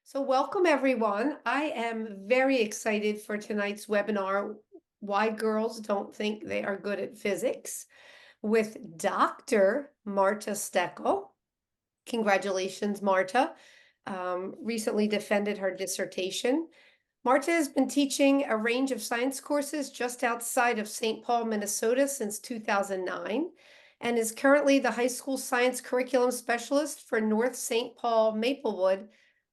So welcome everyone. I am very excited for tonight's webinar, Why Girls Don't Think They Are Good at Physics, with Dr. Marta Stoeckel. Congratulations, Marta. Recently defended her dissertation. Marta has been teaching a range of science courses just outside of St. Paul, Minnesota since 2009, and is currently the high school science curriculum specialist for North St. Paul, Maplewood,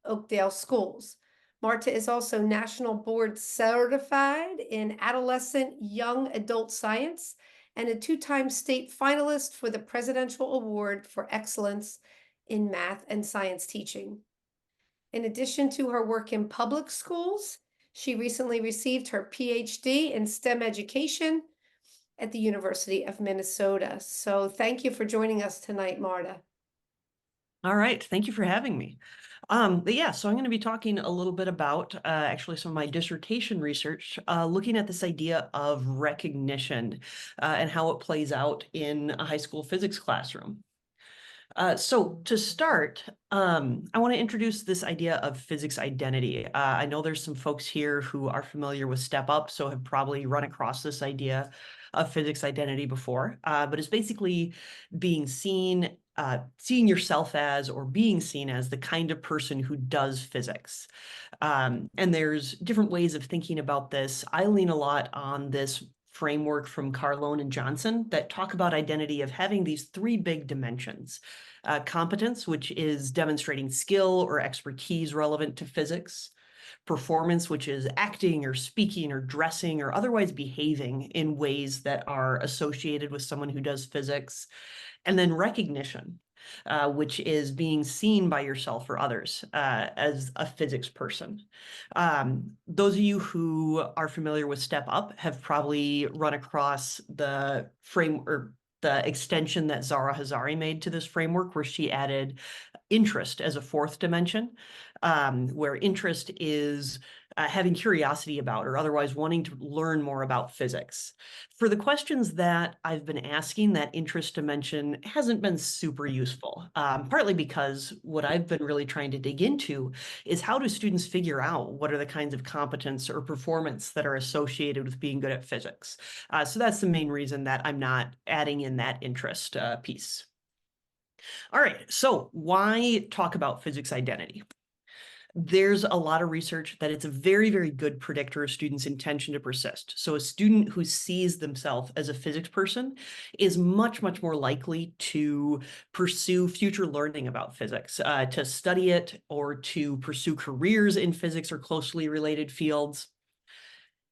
Oakdale schools. Marta is also National Board Certified in Adolescent Young Adult Science and a two-time state finalist for the Presidential Award for Excellence in Math and Science Teaching. In addition to her work in public schools, she recently received her PhD in STEM education at the University of Minnesota. So thank you for joining us tonight, Marta. All right, thank you for having me. So I'm going to be talking a little bit about actually some of my dissertation research, looking at this idea of recognition and how it plays out in a high school physics classroom. So to start, I want to introduce this idea of physics identity. I know there's some folks here who are familiar with Step Up, so have probably run across this idea of physics identity before, but it's basically being seen, seeing yourself as or being seen as the kind of person who does physics. And there's different ways of thinking about this. I lean a lot on this framework from Carlone and Johnson that talk about identity of having these three big dimensions. Competence, which is demonstrating skill or expertise relevant to physics. Performance, which is acting or speaking or dressing or otherwise behaving in ways that are associated with someone who does physics. And then recognition, which is being seen by yourself or others as a physics person. Those of you who are familiar with Step Up have probably run across the frame or the extension that Zara Hazari made to this framework, where she added interest as a fourth dimension, where interest is having curiosity about or otherwise wanting to learn more about physics. For the questions that I've been asking, that interest dimension hasn't been super useful, partly because what I've been really trying to dig into is how do students figure out what are the kinds of competence or performance that are associated with being good at physics. So that's the main reason that I'm not adding in that interest piece. All right, so why talk about physics identity? There's a lot of research that it's a very, very good predictor of students' intention to persist. So a student who sees themselves as a physics person is much, much more likely to pursue future learning about physics, to study it or to pursue careers in physics or closely related fields.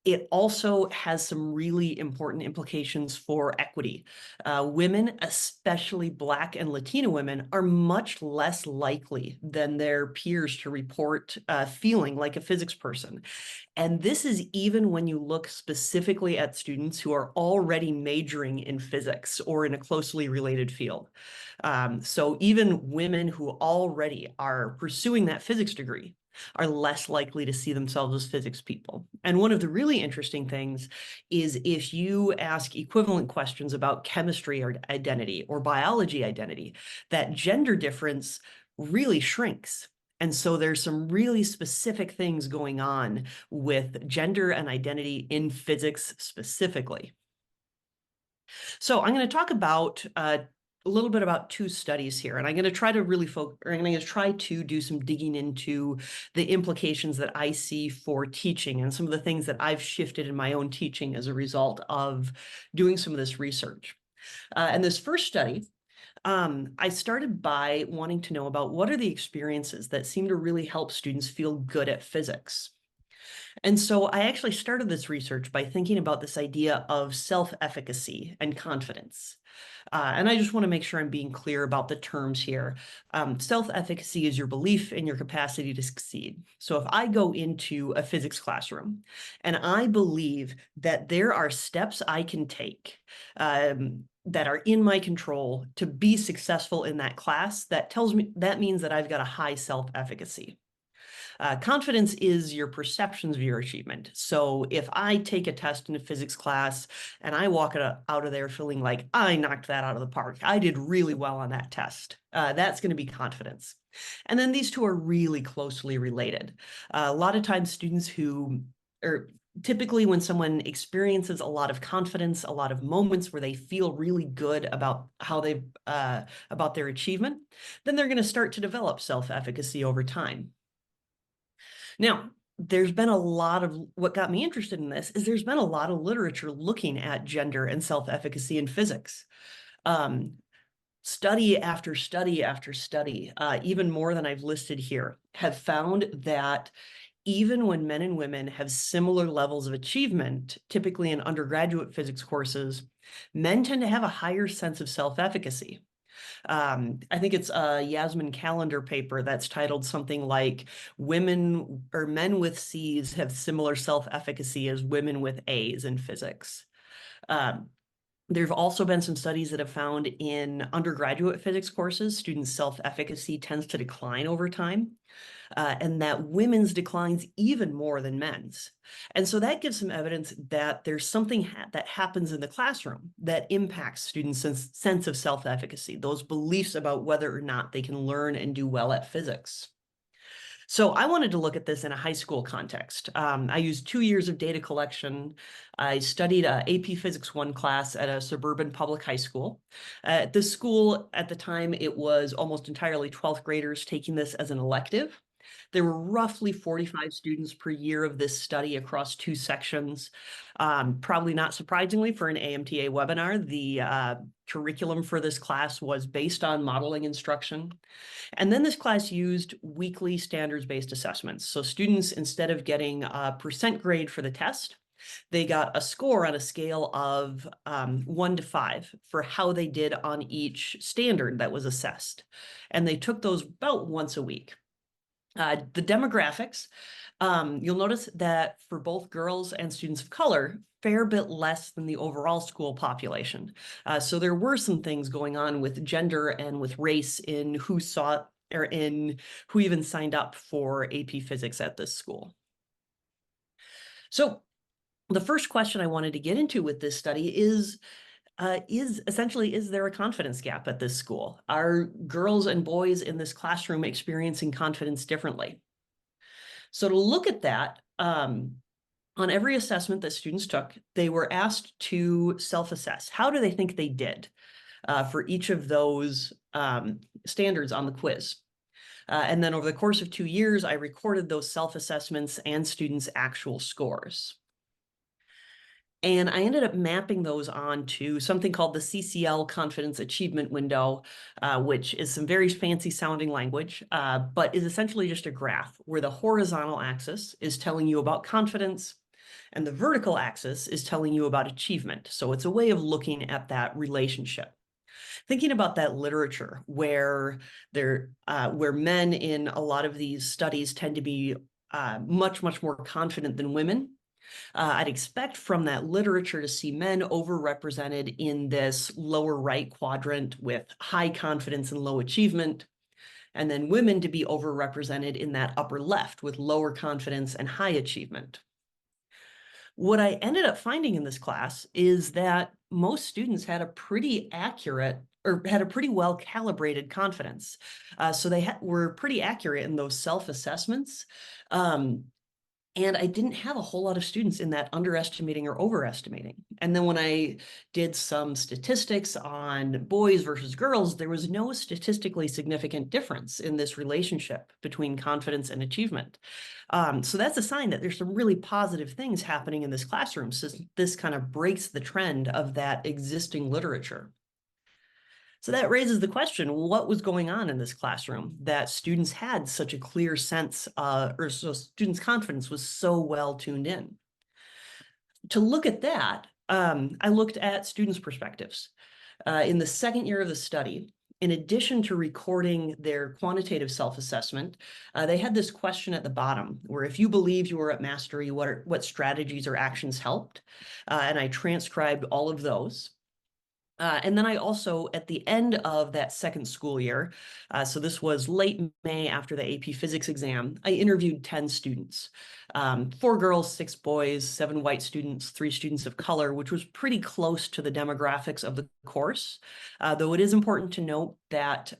It also has some really important implications for equity. Women, especially Black and Latina women, are much less likely than their peers to report feeling like a physics person. And this is even when you look specifically at students who are already majoring in physics or in a closely related field. So even women who already are pursuing that physics degree are less likely to see themselves as physics people. And one of the really interesting things is if you ask equivalent questions about chemistry or identity or biology identity, that gender difference really shrinks. And so there's some really specific things going on with gender and identity in physics specifically. So I'm going to talk about a little bit about two studies here, and I'm going to try to really focus, or I'm going to try to do some digging into the implications that I see for teaching and some of the things that I've shifted in my own teaching as a result of doing some of this research. And this first study, I started by wanting to know about what are the experiences that seem to really help students feel good at physics. And so I actually started this research by thinking about this idea of self-efficacy and confidence. And I just want to make sure I'm being clear about the terms here. Self-efficacy is your belief in your capacity to succeed. So if I go into a physics classroom and I believe that there are steps I can take that are in my control to be successful in that class, that means that I've got a high self-efficacy. Confidence is your perceptions of your achievement. So if I take a test in a physics class and I walk out of there feeling like I knocked that out of the park, I did really well on that test, that's going to be confidence. And then these two are really closely related. A lot of times students who, or typically when someone experiences a lot of confidence, a lot of moments where they feel really good about how they about their achievement, then they're going to start to develop self-efficacy over time. Now, there's been a lot of what got me interested in this is there's been a lot of literature looking at gender and self-efficacy in physics. Um, Study after study after study, even more than I've listed here, have found that even when men and women have similar levels of achievement, typically in undergraduate physics courses, men tend to have a higher sense of self-efficacy. I think it's a Yasmin Calendar paper that's titled something like women or men with C's have similar self-efficacy as women with A's in physics. Um, there have also been some studies that have found in undergraduate physics courses, students' self-efficacy tends to decline over time, and that women's declines even more than men's. And so that gives some evidence that there's something that happens in the classroom that impacts students' sense of self-efficacy, those beliefs about whether or not they can learn and do well at physics. So I wanted to look at this in a high school context. I used 2 years of data collection. I studied a AP Physics 1 class at a suburban public high school. At this school, at the time, it was almost entirely 12th graders taking this as an elective. There were roughly 45 students per year of this study across 2 sections. Probably not surprisingly for an AMTA webinar, the curriculum for this class was based on modeling instruction. And then this class used weekly standards-based assessments. So students, instead of getting a percent grade for the test, they got a score on a scale of 1 to 5 for how they did on each standard that was assessed. And they took those about once a week. The demographics, you'll notice that for both girls and students of color, fair bit less than the overall school population. So there were some things going on with gender and with race in who sought or in who even signed up for AP Physics at this school. So the first question I wanted to get into with this study is essentially, is there a confidence gap at this school? Are girls and boys in this classroom experiencing confidence differently? So to look at that, on every assessment that students took, they were asked to self-assess. How do they think they did for each of those standards on the quiz? And then over the course of 2 years, I recorded those self-assessments and students' actual scores. And I ended up mapping those onto something called the CCL Confidence Achievement Window, which is some very fancy sounding language, but is essentially just a graph where the horizontal axis is telling you about confidence and the vertical axis is telling you about achievement. So it's a way of looking at that relationship. Thinking about that literature where men in a lot of these studies tend to be much more confident than women. I'd expect from that literature to see men overrepresented in this lower right quadrant with high confidence and low achievement, and then women to be overrepresented in that upper left with lower confidence and high achievement. What I ended up finding in this class is that most students had a pretty accurate or had a pretty well calibrated confidence. So they were pretty accurate in those self-assessments. And I didn't have a whole lot of students in that underestimating or overestimating. And then when I did some statistics on boys versus girls, there was no statistically significant difference in this relationship between confidence and achievement. So that's a sign that there's some really positive things happening in this classroom. So this kind of breaks the trend of that existing literature. So that raises the question, what was going on in this classroom that students had such a clear sense, or so students' confidence was so well tuned in? To look at that, I looked at students' perspectives. In the second year of the study, in addition to recording their quantitative self-assessment, they had this question at the bottom, where if you believe you are at mastery, what strategies or actions helped? And I transcribed all of those. And then I also, at the end of that second school year, so this was late May after the AP Physics exam, I interviewed 10 students, 4 girls, 6 boys, 7 white students, 3 students of color, which was pretty close to the demographics of the course. Though it is important to note that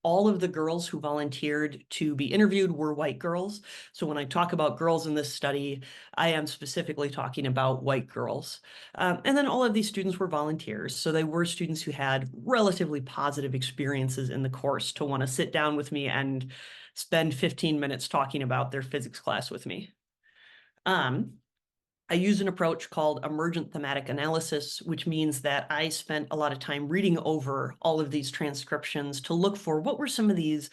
all of the girls who volunteered to be interviewed were white girls. So when I talk about girls in this study, I am specifically talking about white girls. And then all of these students were volunteers. So they were students who had relatively positive experiences in the course to want to sit down with me and spend 15 minutes talking about their physics class with me. Um, I use an approach called emergent thematic analysis, which means that I spent a lot of time reading over all of these transcriptions to look for what were some of these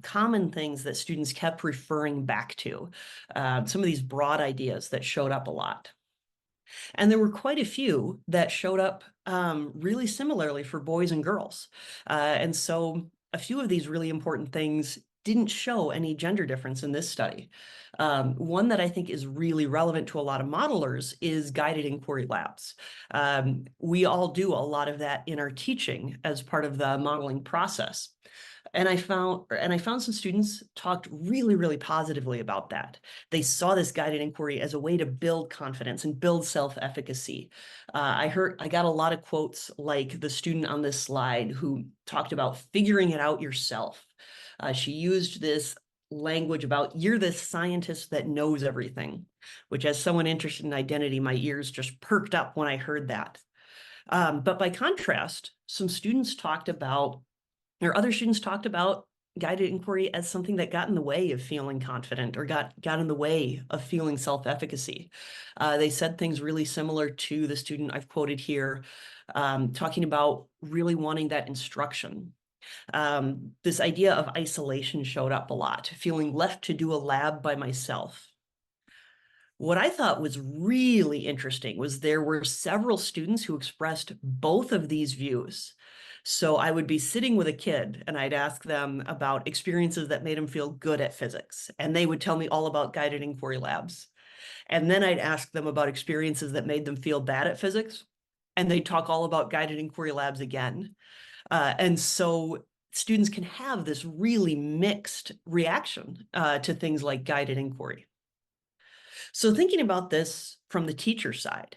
common things that students kept referring back to, some of these broad ideas that showed up a lot. And there were quite a few that showed up really similarly for boys and girls. And so a few of these really important things didn't show any gender difference in this study. One that I think is really relevant to a lot of modelers is guided inquiry labs. We all do a lot of that in our teaching as part of the modeling process. And I found some students talked really, really positively about that. They saw this guided inquiry as a way to build confidence and build self-efficacy. I got a lot of quotes like the student on this slide who talked about figuring it out yourself. She used this language about you're this scientist that knows everything, which as someone interested in identity, my ears just perked up when I heard that. But by contrast, some students talked about or other students talked about guided inquiry as something that got in the way of feeling confident or got in the way of feeling self-efficacy. They said things really similar to the student I've quoted here, talking about really wanting that instruction. This idea of isolation showed up a lot, feeling left to do a lab by myself. What I thought was really interesting was there were several students who expressed both of these views. So I would be sitting with a kid and I'd ask them about experiences that made them feel good at physics. And they would tell me all about guided inquiry labs. And then I'd ask them about experiences that made them feel bad at physics. And they'd talk all about guided inquiry labs again. And so students can have this really mixed reaction to things like guided inquiry. So thinking about this from the teacher side,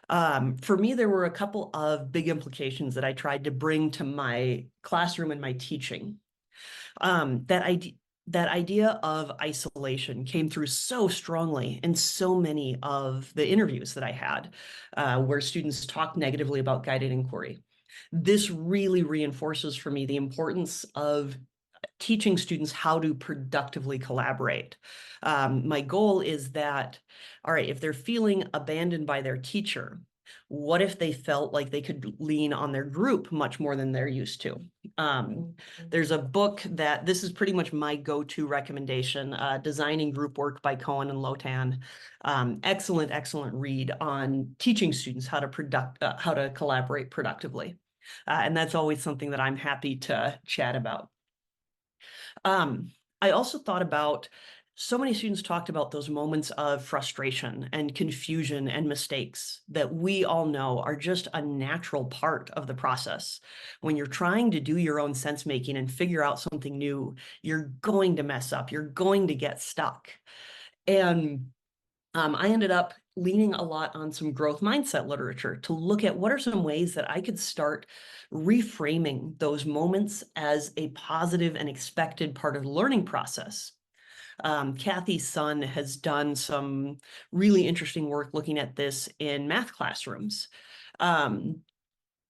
for me, there were a couple of big implications that I tried to bring to my classroom and my teaching. That idea of isolation came through so strongly in so many of the interviews that I had, where students talked negatively about guided inquiry. This really reinforces for me the importance of teaching students how to productively collaborate. My goal is that, all right, if they're feeling abandoned by their teacher, what if they felt like they could lean on their group much more than they're used to? There's a book that this is pretty much my go-to recommendation, Designing Group Work by Cohen and Lotan. Excellent, excellent read on teaching students how to collaborate productively. And that's always something that I'm happy to chat about. I also thought about so many students talked about those moments of frustration and confusion and mistakes that we all know are just a natural part of the process. When you're trying to do your own sense making and figure out something new, you're going to mess up, you're going to get stuck. And I ended up leaning a lot on some growth mindset literature to look at what are some ways that I could start reframing those moments as a positive and expected part of the learning process. Kathy Sun has done some really interesting work looking at this in math classrooms. Um,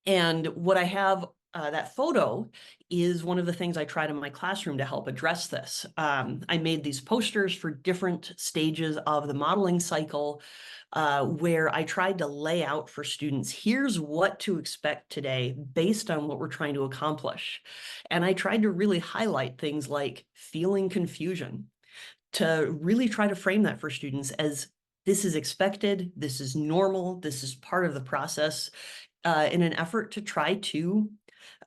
and what I have, that photo is one of the things I tried in my classroom to help address this. I made these posters for different stages of the modeling cycle, where I tried to lay out for students, here's what to expect today based on what we're trying to accomplish. And I tried to really highlight things like feeling confusion, to really try to frame that for students as this is expected, this is normal, this is part of the process, in an effort to try to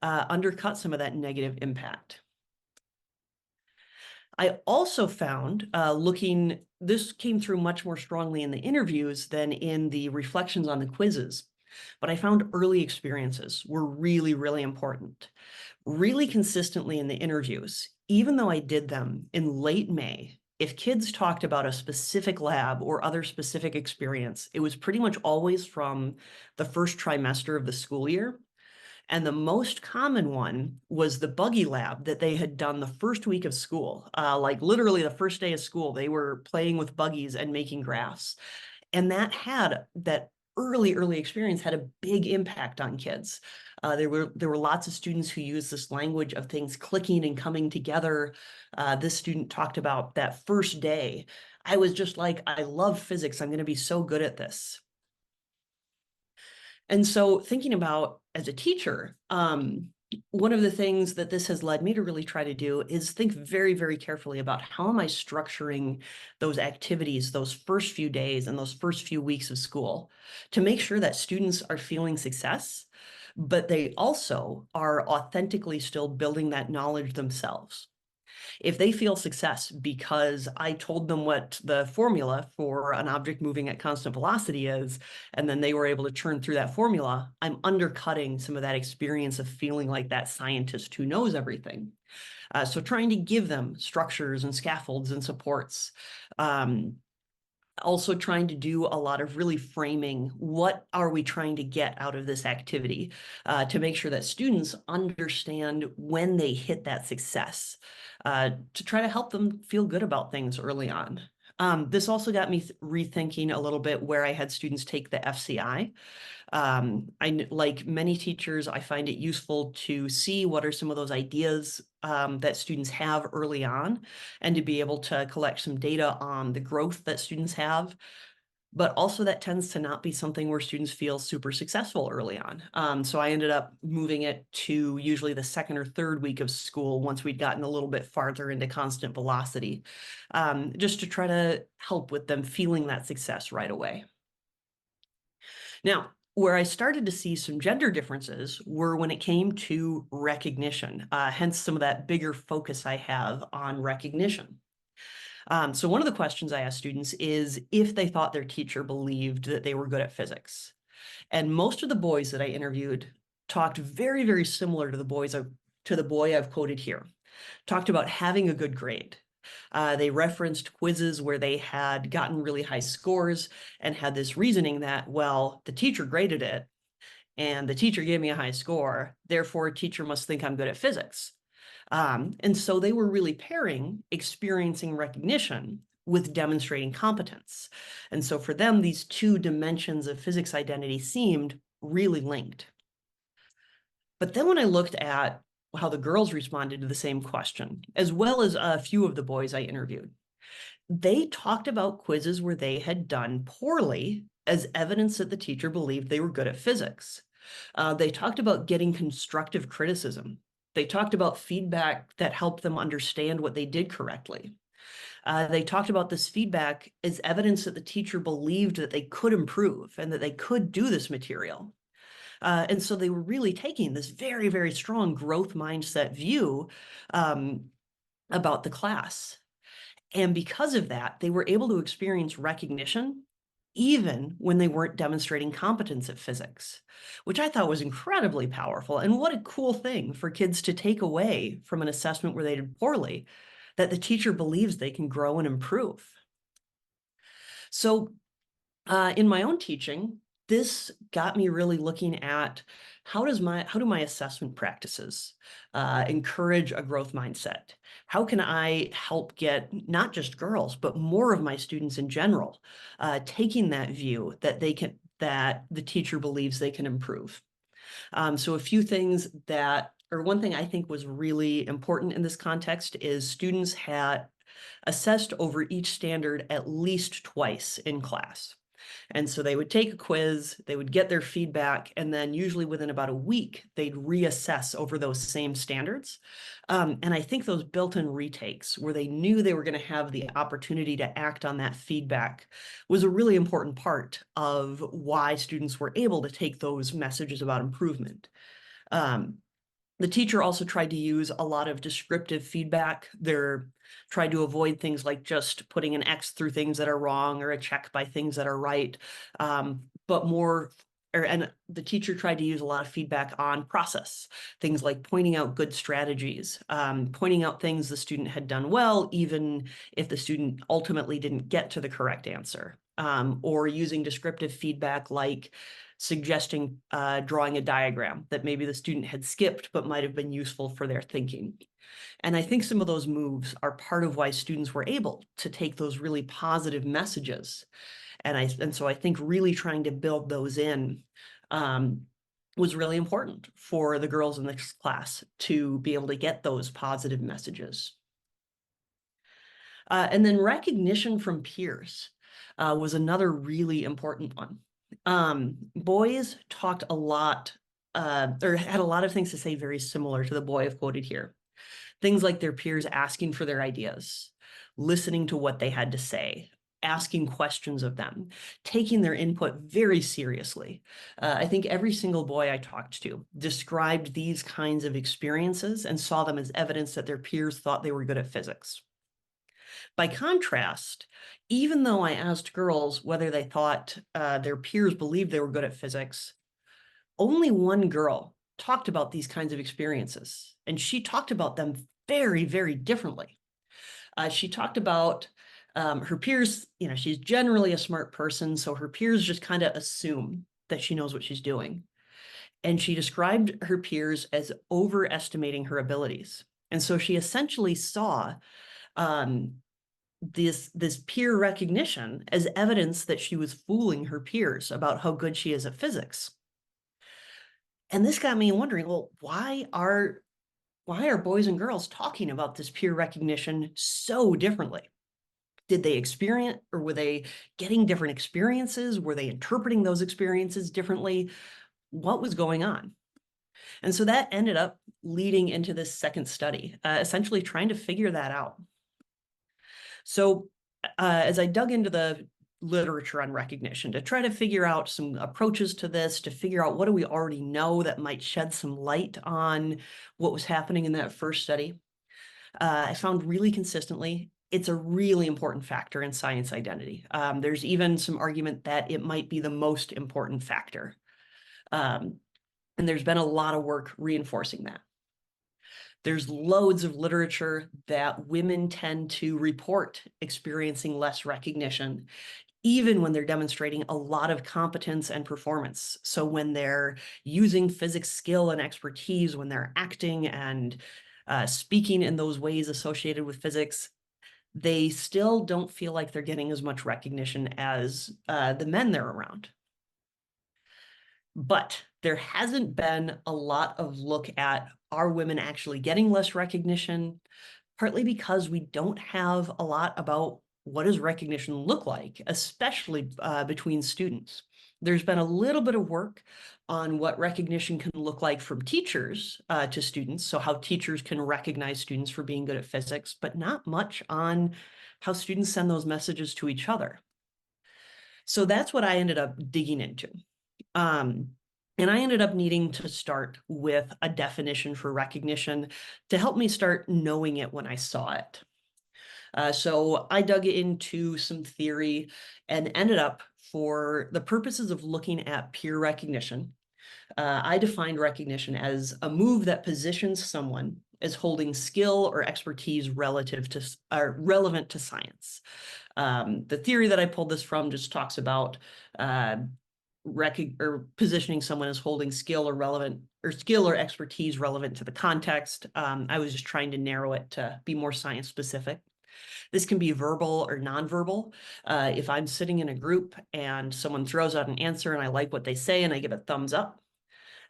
undercut some of that negative impact. I also found this came through much more strongly in the interviews than in the reflections on the quizzes. But I found early experiences were really, really important. Really consistently in the interviews, even though I did them in late May, if kids talked about a specific lab or other specific experience, it was pretty much always from the first trimester of the school year. And the most common one was the buggy lab that they had done the first week of school. Like literally the first day of school, they were playing with buggies and making graphs. And that early experience had a big impact on kids. There were lots of students who used this language of things clicking and coming together. This student talked about that first day. I was just like, I love physics. I'm going to be so good at this. And so thinking about as a teacher, one of the things that this has led me to really try to do is think very, very carefully about how am I structuring those activities, those first few days and those first few weeks of school to make sure that students are feeling success, but they also are authentically still building that knowledge themselves. If they feel success because I told them what the formula for an object moving at constant velocity is, and then they were able to churn through that formula, I'm undercutting some of that experience of feeling like that scientist who knows everything. So trying to give them structures and scaffolds and supports. Also trying to do a lot of really framing what are we trying to get out of this activity to make sure that students understand when they hit that success to try to help them feel good about things early on. This also got me rethinking a little bit where I had students take the FCI. Like many teachers, I find it useful to see what are some of those ideas that students have early on and to be able to collect some data on the growth that students have. But also that tends to not be something where students feel super successful early on. So I ended up moving it to usually the second or third week of school once we'd gotten a little bit farther into constant velocity, just to try to help with them feeling that success right away. Now, where I started to see some gender differences were when it came to recognition, hence some of that bigger focus I have on recognition. So one of the questions I asked students is if they thought their teacher believed that they were good at physics. And most of the boys that I interviewed talked very, very similar to the boy I've quoted here, talked about having a good grade. They referenced quizzes where they had gotten really high scores and had this reasoning that, well, the teacher graded it and the teacher gave me a high score, therefore a teacher must think I'm good at physics. And so they were really pairing experiencing recognition with demonstrating competence. And so for them, these two dimensions of physics identity seemed really linked. But then when I looked at how the girls responded to the same question, as well as a few of the boys I interviewed, they talked about quizzes where they had done poorly as evidence that the teacher believed they were good at physics. They talked about getting constructive criticism. They talked about feedback that helped them understand what they did correctly. They talked about this feedback as evidence that the teacher believed that they could improve and that they could do this material. And so they were really taking this very, very strong growth mindset view um, about the class. And because of that, they were able to experience recognition even when they weren't demonstrating competence at physics, which I thought was incredibly powerful. And what a cool thing for kids to take away from an assessment where they did poorly, that the teacher believes they can grow and improve. So in my own teaching, this got me really looking at how do my assessment practices encourage a growth mindset? How can I help get not just girls, but more of my students in general taking that view that the teacher believes they can improve? So a few things or one thing I think was really important in this context is students had assessed over each standard at least twice in class. And so they would take a quiz, they would get their feedback, and then usually within about a week, they'd reassess over those same standards. And I think those built-in retakes where they knew they were going to have the opportunity to act on that feedback was a really important part of why students were able to take those messages about improvement. Um, the teacher also tried to use a lot of descriptive feedback. They're tried to avoid things like just putting an X through things that are wrong or a check by things that are right, but more and the teacher tried to use a lot of feedback on process, things like pointing out good strategies, pointing out things the student had done well, even if the student ultimately didn't get to the correct answer, or using descriptive feedback like suggesting drawing a diagram that maybe the student had skipped but might have been useful for their thinking. And I think some of those moves are part of why students were able to take those really positive messages. And so I think really trying to build those in was really important for the girls in this class to be able to get those positive messages. And then recognition from peers was another really important one. Boys talked a lot, or had a lot of things to say very similar to the boy I've quoted here. Things like their peers asking for their ideas, listening to what they had to say, asking questions of them, taking their input very seriously. I think every single boy I talked to described these kinds of experiences and saw them as evidence that their peers thought they were good at physics. By contrast, even though I asked girls whether they thought their peers believed they were good at physics, only one girl talked about these kinds of experiences, and she talked about them very, very differently. She talked about her peers, she's generally a smart person, so her peers just kind of assume that she knows what she's doing. And she described her peers as overestimating her abilities. And so she essentially saw um, this peer recognition as evidence that she was fooling her peers about how good she is at physics. And this got me wondering, well, why are boys and girls talking about this peer recognition so differently? Did they experience, or were they getting different experiences? Were they interpreting those experiences differently? What was going on? And so that ended up leading into this second study, essentially trying to figure that out. So as I dug into the literature on recognition to try to figure out some approaches to this, to figure out what do we already know that might shed some light on what was happening in that first study, I found really consistently it's a really important factor in science identity. There's even some argument that it might be the most important factor. Um, and there's been a lot of work reinforcing that. There's loads of literature that women tend to report experiencing less recognition, even when they're demonstrating a lot of competence and performance. So when they're using physics skill and expertise, when they're acting and speaking in those ways associated with physics, they still don't feel like they're getting as much recognition as the men they're around. But there hasn't been a lot of look at, are women actually getting less recognition? Partly because we don't have a lot about what does recognition look like, especially between students. There's been a little bit of work on what recognition can look like from teachers to students, so how teachers can recognize students for being good at physics, but not much on how students send those messages to each other. So that's what I ended up digging into. And I ended up needing to start with a definition for recognition to help me start knowing it when I saw it. So I dug into some theory and ended up, for the purposes of looking at peer recognition, I defined recognition as a move that positions someone as holding skill or expertise relevant to science. The theory that I pulled this from just talks about positioning someone as holding skill or expertise relevant to the context. I was just trying to narrow it to be more science specific. This can be verbal or nonverbal. If I'm sitting in a group and someone throws out an answer and I like what they say and I give a thumbs up,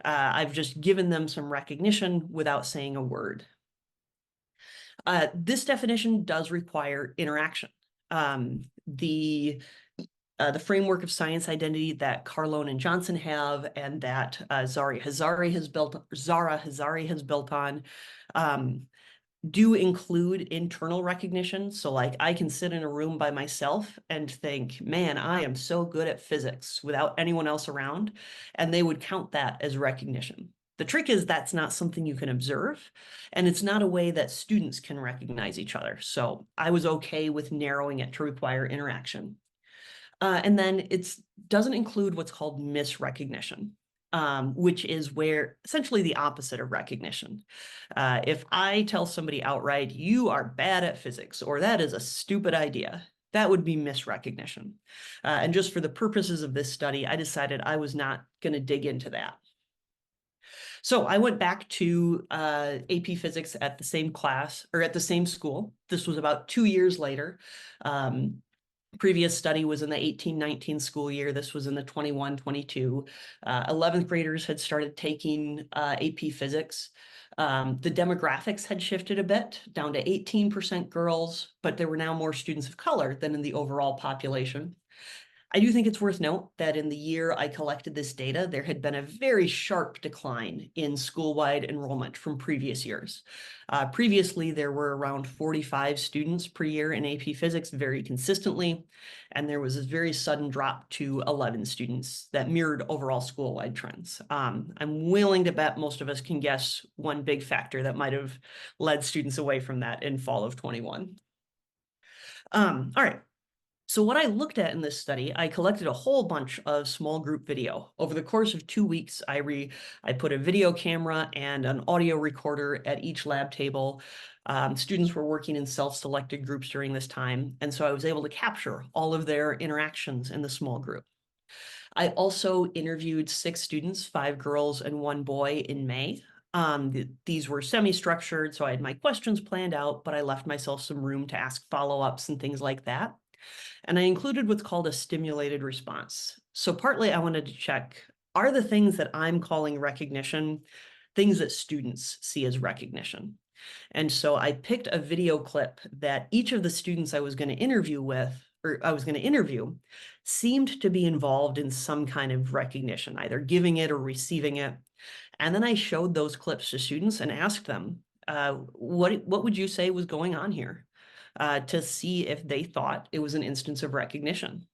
I've just given them some recognition without saying a word. This definition does require interaction. The framework of science identity that Carlone and Johnson have, and that Zara Hazari has built on, do include internal recognition. So like I can sit in a room by myself and think, man, I am so good at physics without anyone else around. And they would count that as recognition. The trick is that's not something you can observe, and it's not a way that students can recognize each other. So I was okay with narrowing it to require interaction. And then it doesn't include what's called misrecognition, which is where essentially the opposite of recognition. If I tell somebody outright, you are bad at physics, or that is a stupid idea, that would be misrecognition. And just for the purposes of this study, I decided I was not going to dig into that. So I went back to AP Physics at the same class or at the same school. This was about 2 years later. Um, Previous study was in the 18-19 school year. This was in the 21-22. 11th graders had started taking AP Physics. The demographics had shifted a bit, down to 18% girls, but there were now more students of color than in the overall population. I do think it's worth note that in the year I collected this data, there had been a very sharp decline in school-wide enrollment from previous years. Previously, there were around 45 students per year in AP Physics very consistently, and there was a very sudden drop to 11 students that mirrored overall school-wide trends. I'm willing to bet most of us can guess one big factor that might have led students away from that in fall of 21. All right. So what I looked at in this study, I collected a whole bunch of small group video. Over the course of 2 weeks, I put a video camera and an audio recorder at each lab table. Students were working in self-selected groups during this time, and so I was able to capture all of their interactions in the small group. I also interviewed 6 students, 5 girls and 1 boy in May. These were semi-structured, so I had my questions planned out, but I left myself some room to ask follow-ups and things like that. And I included what's called a stimulated response. So partly I wanted to check, are the things that I'm calling recognition things that students see as recognition? And so I picked a video clip that each of the students I was going to interview seemed to be involved in some kind of recognition, either giving it or receiving it. And then I showed those clips to students and asked them, what would you say was going on here? To see if they thought it was an instance of recognition.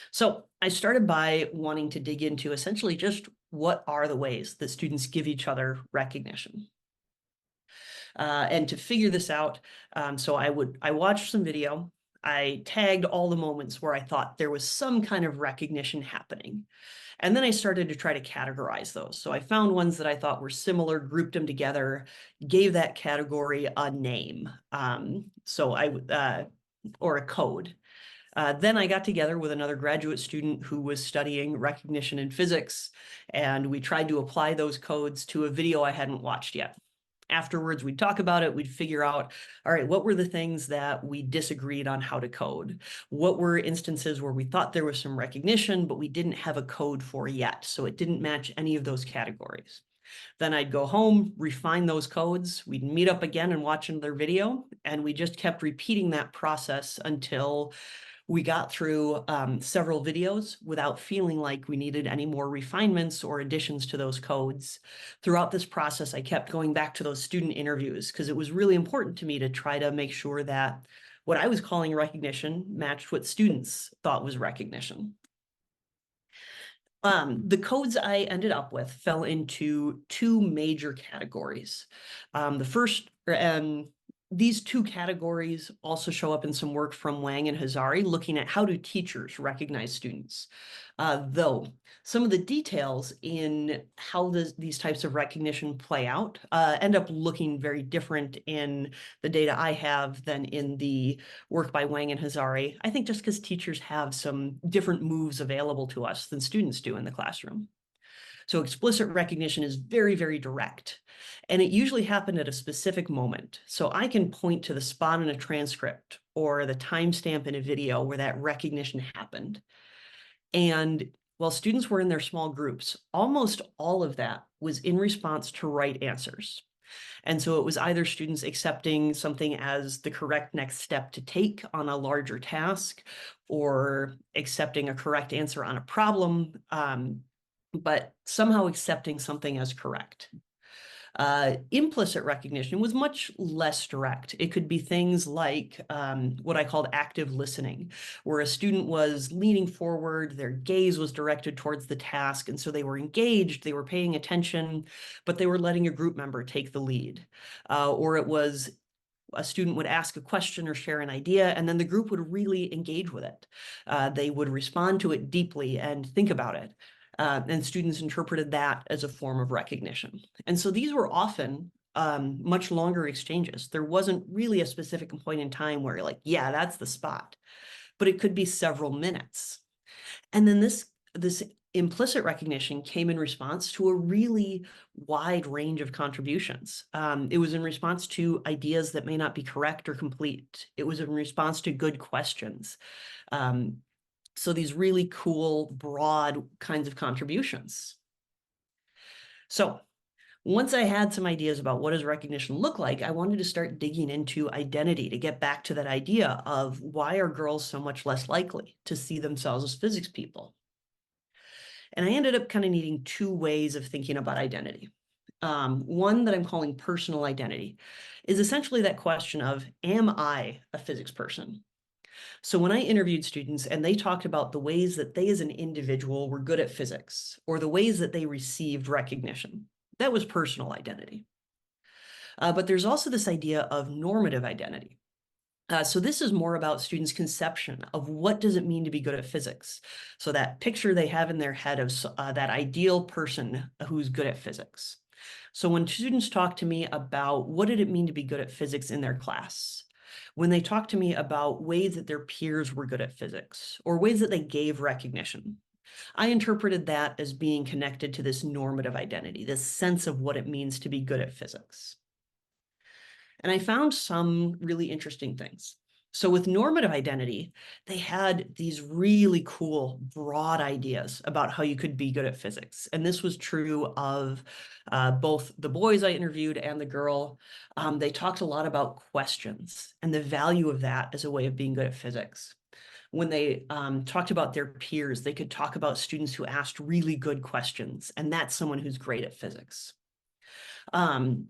So I started by wanting to dig into essentially just what are the ways that students give each other recognition. And to figure this out, so I watched some video. I tagged all the moments where I thought there was some kind of recognition happening. And then I started to try to categorize those. So I found ones that I thought were similar, grouped them together, gave that category a name. Or a code. Then I got together with another graduate student who was studying recognition in physics, and we tried to apply those codes to a video I hadn't watched yet. Afterwards, we'd talk about it. We'd figure out, all right, what were the things that we disagreed on how to code? What were instances where we thought there was some recognition, but we didn't have a code for yet, so it didn't match any of those categories. Then I'd go home, refine those codes. We'd meet up again and watch another video, and we just kept repeating that process until we got through several videos without feeling like we needed any more refinements or additions to those codes. Throughout this process, I kept going back to those student interviews because it was really important to me to try to make sure that what I was calling recognition matched what students thought was recognition. The codes I ended up with fell into 2 major categories. These 2 categories also show up in some work from Wang and Hazari looking at how do teachers recognize students. Though some of the details in how these types of recognition play out end up looking very different in the data I have than in the work by Wang and Hazari. I think just because teachers have some different moves available to us than students do in the classroom. So explicit recognition is very, very direct. And it usually happened at a specific moment. So I can point to the spot in a transcript or the timestamp in a video where that recognition happened. And while students were in their small groups, almost all of that was in response to right answers. And so it was either students accepting something as the correct next step to take on a larger task or accepting a correct answer on a problem, but somehow accepting something as correct. Implicit recognition was much less direct. It could be things like what I called active listening, where a student was leaning forward, their gaze was directed towards the task, and so they were engaged, they were paying attention, but they were letting a group member take the lead. Or it was a student would ask a question or share an idea, and then the group would really engage with it. They would respond to it deeply and think about it. And students interpreted that as a form of recognition. And so these were often much longer exchanges. There wasn't really a specific point in time where you're like, yeah, that's the spot, but it could be several minutes. And then this implicit recognition came in response to a really wide range of contributions. It was in response to ideas that may not be correct or complete. It was in response to good questions. Um, so these really cool, broad kinds of contributions. So once I had some ideas about what does recognition look like, I wanted to start digging into identity to get back to that idea of why are girls so much less likely to see themselves as physics people? And I ended up kind of needing two ways of thinking about identity. One that I'm calling personal identity is essentially that question of, am I a physics person? So when I interviewed students and they talked about the ways that they as an individual were good at physics or the ways that they received recognition, that was personal identity. But there's also this idea of normative identity. So this is more about students' conception of what does it mean to be good at physics. So that picture they have in their head of that ideal person who's good at physics. So when students talk to me about what did it mean to be good at physics in their class, when they talk to me about ways that their peers were good at physics or ways that they gave recognition, I interpreted that as being connected to this normative identity, this sense of what it means to be good at physics. And I found some really interesting things. So with normative identity, they had these really cool, broad ideas about how you could be good at physics. And this was true of both the boys I interviewed and the girl. They talked a lot about questions and the value of that as a way of being good at physics. When they talked about their peers, they could talk about students who asked really good questions, and that's someone who's great at physics. Um,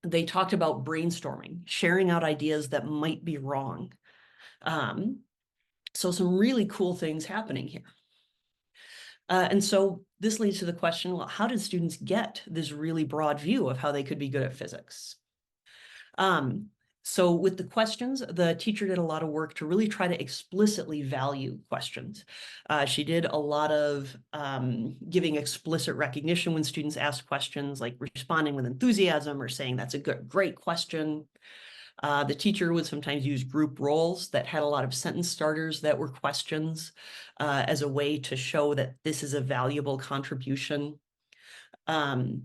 they talked about brainstorming, sharing out ideas that might be wrong. Um, so some really cool things happening here. And so this leads to the question, well, how did students get this really broad view of how they could be good at physics? Um, so with the questions, the teacher did a lot of work to really try to explicitly value questions. She did a lot of giving explicit recognition when students asked questions, like responding with enthusiasm or saying, that's a good, great question. The teacher would sometimes use group roles that had a lot of sentence starters that were questions as a way to show that this is a valuable contribution. Um,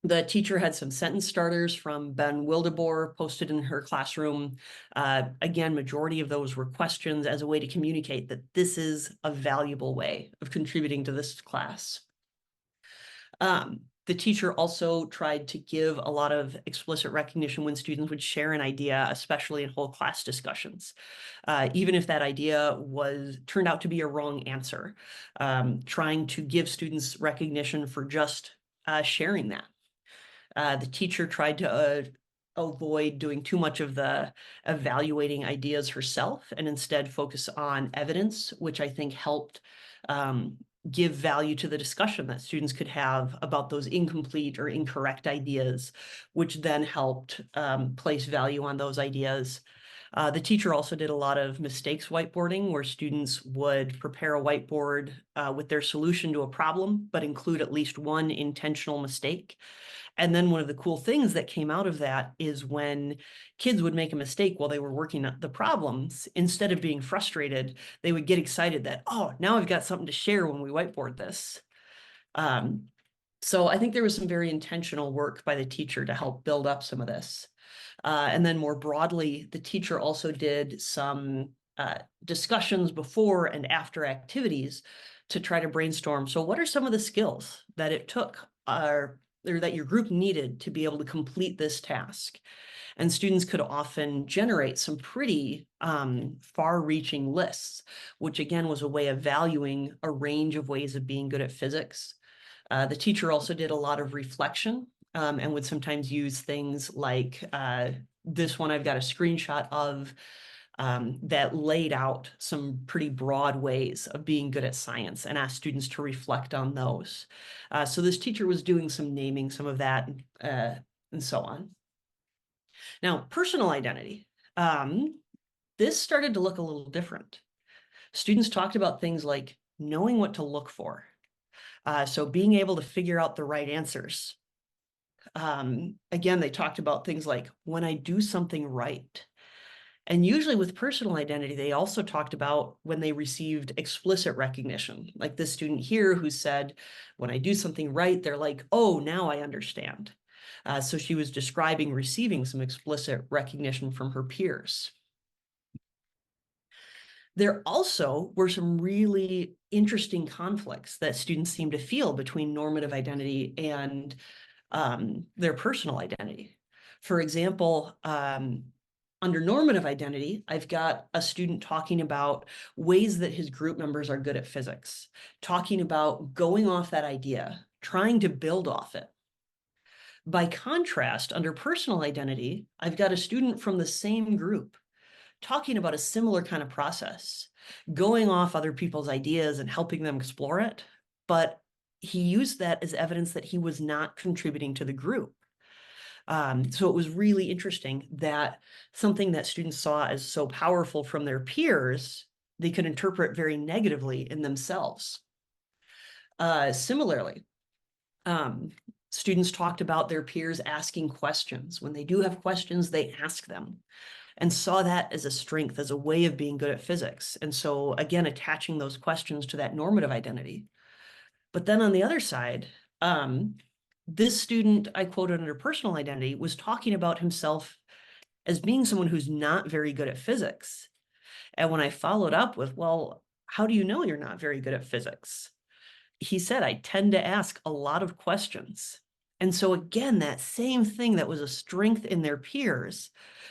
the teacher had some sentence starters from Ben Wildeboer posted in her classroom. Again, majority of those were questions as a way to communicate that this is a valuable way of contributing to this class. The teacher also tried to give a lot of explicit recognition when students would share an idea, especially in whole class discussions, even if that idea turned out to be a wrong answer, trying to give students recognition for just sharing that. The teacher tried to avoid doing too much of the evaluating ideas herself and instead focus on evidence, which I think helped give value to the discussion that students could have about those incomplete or incorrect ideas, which then helped place value on those ideas. The teacher also did a lot of mistakes whiteboarding where students would prepare a whiteboard with their solution to a problem, but include at least one intentional mistake. And then one of the cool things that came out of that is when kids would make a mistake while they were working on the problems, instead of being frustrated, they would get excited that, oh, now I've got something to share when we whiteboard this. Um, so I think there was some very intentional work by the teacher to help build up some of this. And then more broadly, the teacher also did some discussions before and after activities to try to brainstorm. So what are some of the skills that it took or that your group needed to be able to complete this task? And students could often generate some pretty far-reaching lists, which again was a way of valuing a range of ways of being good at physics. The teacher also did a lot of reflection and would sometimes use things like this one I've got a screenshot of that laid out some pretty broad ways of being good at science and asked students to reflect on those. So this teacher was doing some naming some of that and so on. Now, personal identity. This started to look a little different. Students talked about things like knowing what to look for. So being able to figure out the right answers. Again, they talked about things like when I do something right. And usually with personal identity, they also talked about when they received explicit recognition, like this student here who said, when I do something right, they're like, oh, now I understand. So she was describing receiving some explicit recognition from her peers. There also were some really interesting conflicts that students seemed to feel between normative identity and their personal identity. For example, under normative identity, I've got a student talking about ways that his group members are good at physics, talking about going off that idea, trying to build off it. By contrast, under personal identity, I've got a student from the same group talking about a similar kind of process, going off other people's ideas and helping them explore it. But he used that as evidence that he was not contributing to the group. So it was really interesting that something that students saw as so powerful from their peers, they could interpret very negatively in themselves. Similarly, students talked about their peers asking questions. When they do have questions, they ask them and saw that as a strength, as a way of being good at physics. And so, again, attaching those questions to that normative identity. But then on the other side, this student I quoted under personal identity was talking about himself as being someone who's not very good at physics. And when I followed up with, well, how do you know you're not very good at physics? He said, I tend to ask a lot of questions. And so, again, that same thing that was a strength in their peers,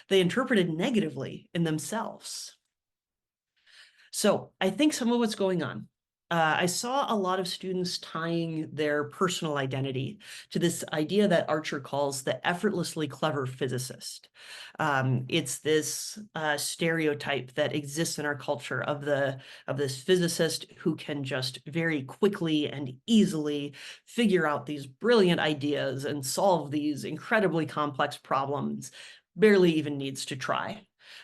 they interpreted negatively in themselves. So I think some of what's going on. I saw a lot of students tying their personal identity to this idea that Archer calls the effortlessly clever physicist. It's this stereotype that exists in our culture of this physicist who can just very quickly and easily figure out these brilliant ideas and solve these incredibly complex problems, barely even needs to try.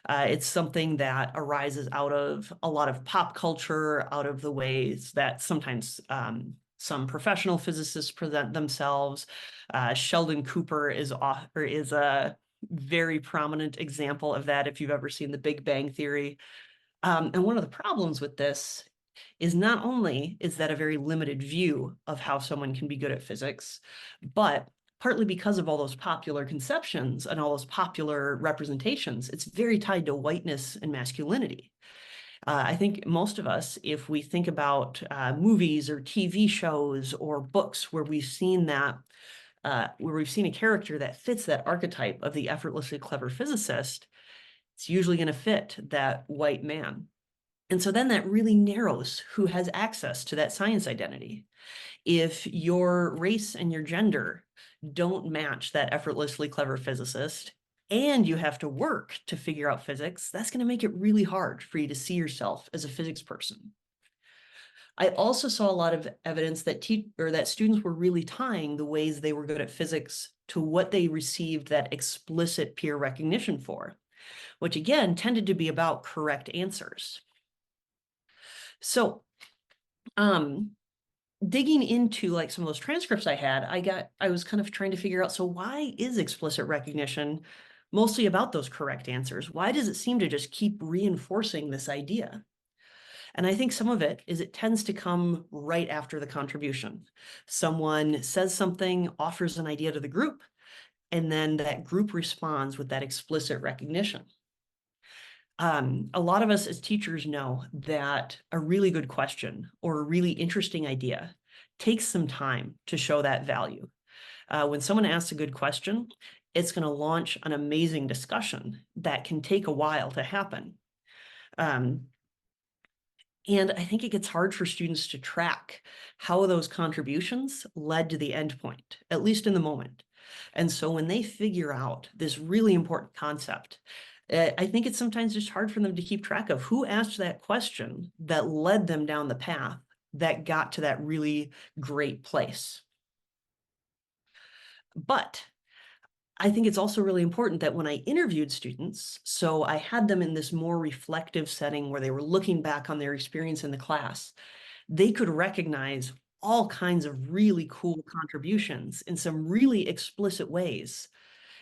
It's something that arises out of a lot of pop culture, out of the ways that sometimes some professional physicists present themselves. Sheldon Cooper is a very prominent example of that if you've ever seen The Big Bang Theory. And one of the problems with this is not only is that a very limited view of how someone can be good at physics, but partly because of all those popular conceptions and all those popular representations, it's very tied to whiteness and masculinity. I think most of us, if we think about movies or TV shows or books where we've seen that, where we've seen a character that fits that archetype of the effortlessly clever physicist, it's usually going to fit that white man. And so then that really narrows who has access to that science identity. If your race and your gender don't match that effortlessly clever physicist, and you have to work to figure out physics, that's going to make it really hard for you to see yourself as a physics person. I also saw a lot of evidence that that students were really tying the ways they were good at physics to what they received that explicit peer recognition for, which again tended to be about correct answers. So, digging into like some of those transcripts I had, I was kind of trying to figure out, so why is explicit recognition mostly about those correct answers? Why does it seem to just keep reinforcing this idea? And I think some of it is it tends to come right after the contribution. Someone says something, offers an idea to the group, and then that group responds with that explicit recognition. A lot of us as teachers know that a really good question or a really interesting idea takes some time to show that value. When someone asks a good question, it's going to launch an amazing discussion that can take a while to happen. And I think it gets hard for students to track how those contributions led to the end point, at least in the moment. And so when they figure out this really important concept, I think it's sometimes just hard for them to keep track of who asked that question that led them down the path that got to that really great place. But I think it's also really important that when I interviewed students, so I had them in this more reflective setting where they were looking back on their experience in the class, they could recognize all kinds of really cool contributions in some really explicit ways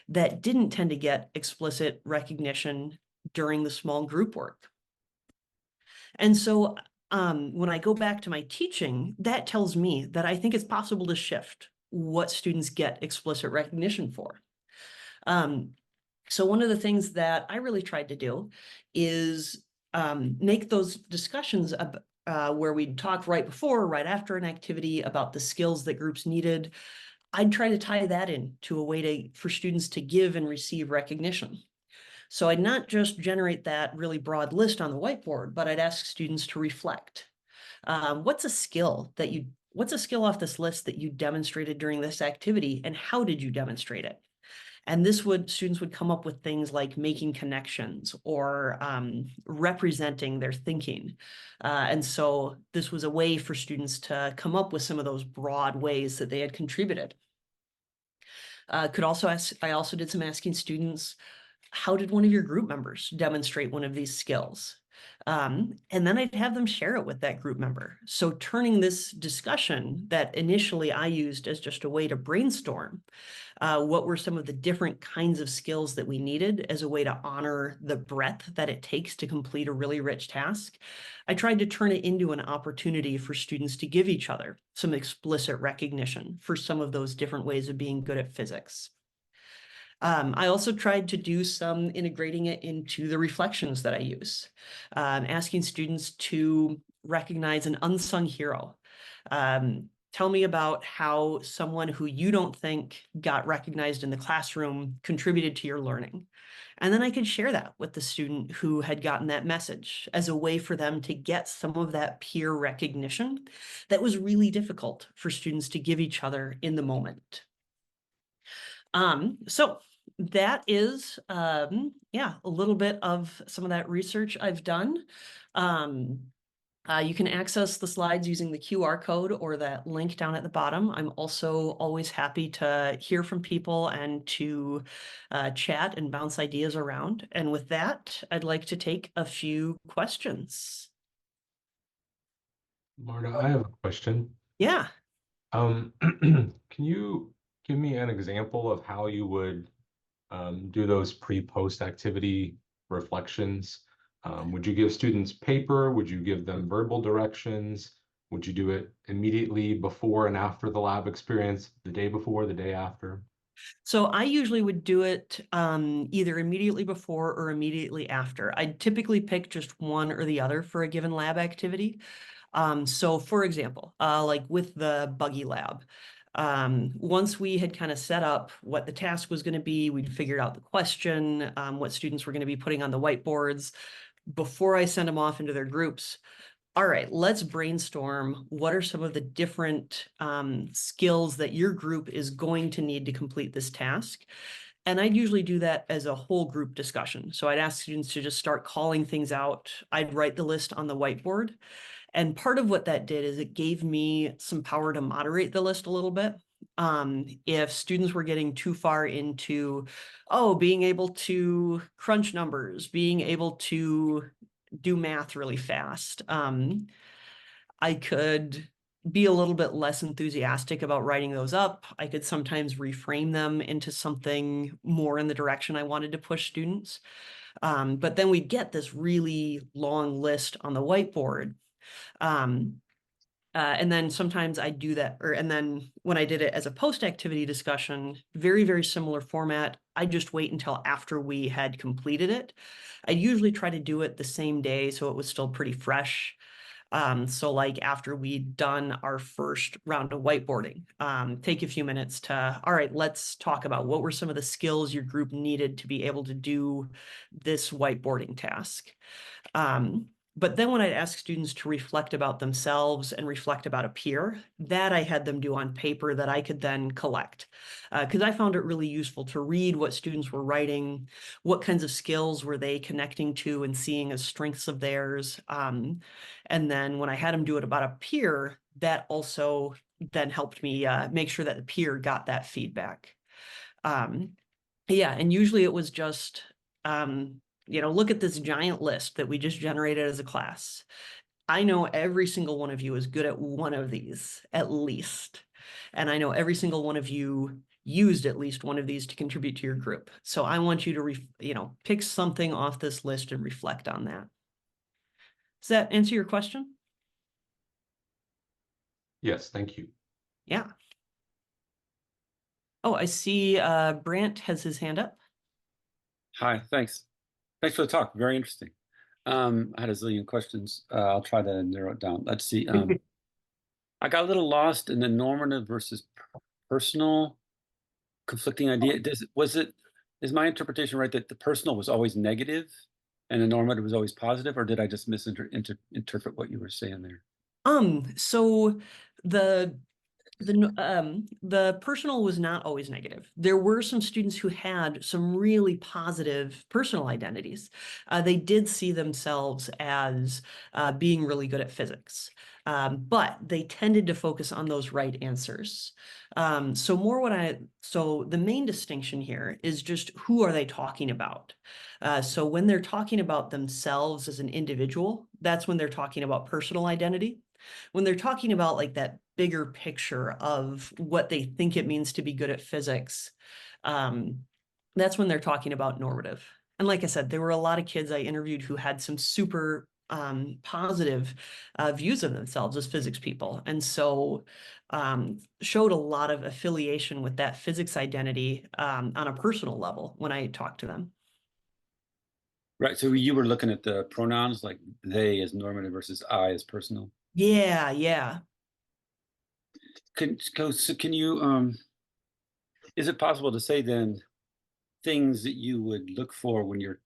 that didn't tend to get explicit recognition during the small group work. And so when I go back to my teaching, that tells me that I think it's possible to shift what students get explicit recognition for. Um, so one of the things that I really tried to do is make those discussions where we'd talk right before or right after an activity about the skills that groups needed. I'd try to tie that in to a way for students to give and receive recognition. So I'd not just generate that really broad list on the whiteboard, but I'd ask students to reflect. What's a skill off this list that you demonstrated during this activity, and how did you demonstrate it? And students would come up with things like making connections or representing their thinking. And so this was a way for students to come up with some of those broad ways that they had contributed. I also did some asking students, how did one of your group members demonstrate one of these skills? And then I'd have them share it with that group member. So turning this discussion that initially I used as just a way to brainstorm, what were some of the different kinds of skills that we needed as a way to honor the breadth that it takes to complete a really rich task. I tried to turn it into an opportunity for students to give each other some explicit recognition for some of those different ways of being good at physics. I also tried to do some integrating it into the reflections that I use, asking students to recognize an unsung hero. Tell me about how someone who you don't think got recognized in the classroom contributed to your learning. And then I could share that with the student who had gotten that message as a way for them to get some of that peer recognition that was really difficult for students to give each other in the moment. So that is, yeah, a little bit of some of that research I've done. Um, you can access the slides using the QR code or that link down at the bottom. I'm also always happy to hear from people and to chat and bounce ideas around. And with that, I'd like to take a few questions. Marta, I have a question. Yeah. Can you give me an example of how you would do those pre-post activity reflections? Would you give students paper? Would you give them verbal directions? Would you do it immediately before and after the lab experience, the day before, the day after? So I usually would do it either immediately before or immediately after. I'd typically pick just one or the other for a given lab activity. So for example, like with the buggy lab, once we had kind of set up what the task was going to be, we'd figured out the question, what students were going to be putting on the whiteboards. Before I send them off into their groups, all right, let's brainstorm what are some of the different skills that your group is going to need to complete this task. And I'd usually do that as a whole group discussion. So I'd ask students to just start calling things out. I'd write the list on the whiteboard. And part of what that did is it gave me some power to moderate the list a little bit. If students were getting too far into, oh, being able to crunch numbers, being able to do math really fast, I could be a little bit less enthusiastic about writing those up. I could sometimes reframe them into something more in the direction I wanted to push students. But then we'd get this really long list on the whiteboard. Um, and then sometimes I do that, and then when I did it as a post-activity discussion, very, very similar format, I just wait until after we had completed it. I usually try to do it the same day so it was still pretty fresh. So like after we'd done our first round of whiteboarding, take a few minutes to, all right, let's talk about what were some of the skills your group needed to be able to do this whiteboarding task. But then when I'd ask students to reflect about themselves and reflect about a peer, that I had them do on paper that I could then collect. Because I found it really useful to read what students were writing, what kinds of skills were they connecting to and seeing as strengths of theirs. And then when I had them do it about a peer, that also then helped me make sure that the peer got that feedback. Um, Yeah, and usually it was just, look at this giant list that we just generated as a class. I know every single one of you is good at one of these, at least. And I know every single one of you used at least one of these to contribute to your group. So I want you to, pick something off this list and reflect on that. Does that answer your question? Yes, thank you. Yeah. Oh, I see Brant has his hand up. Hi, thanks. Thanks for the talk. Very interesting. I had a zillion questions. I'll try to narrow it down. Let's see. I got a little lost in the normative versus personal conflicting idea. Is my interpretation right that the personal was always negative and the normative was always positive, or did I just misinterpret what you were saying there? So the personal was not always negative. There were some students who had some really positive personal identities. They did see themselves as being really good at physics, but they tended to focus on those right answers. So the main distinction here is just who are they talking about? So when they're talking about themselves as an individual, that's when they're talking about personal identity. When they're talking about like that bigger picture of what they think it means to be good at physics, um, that's when they're talking about normative. And like I said, there were a lot of kids I interviewed who had some super positive views of themselves as physics people. And so showed a lot of affiliation with that physics identity on a personal level when I talked to them. Right. So you were looking at the pronouns like they as normative versus I as personal. Yeah, yeah. Can you is it possible to say then things that you would look for when you're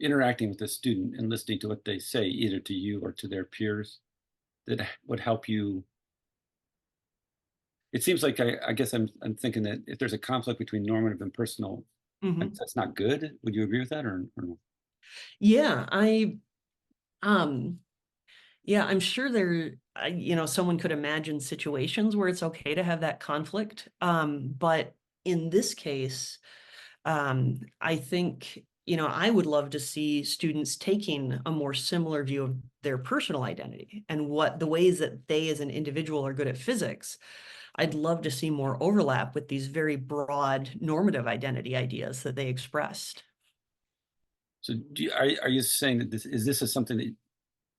interacting with a student and listening to what they say, either to you or to their peers, that would help you? It seems like I guess I'm thinking that if there's a conflict between normative and personal, Mhm. that's not good. Would you agree with that, or no? Yeah, um, yeah, I'm sure someone could imagine situations where it's okay to have that conflict. But in this case, I think, I would love to see students taking a more similar view of their personal identity and what the ways that they as an individual are good at physics. I'd love to see more overlap with these very broad normative identity ideas that they expressed. So are you saying that this is something that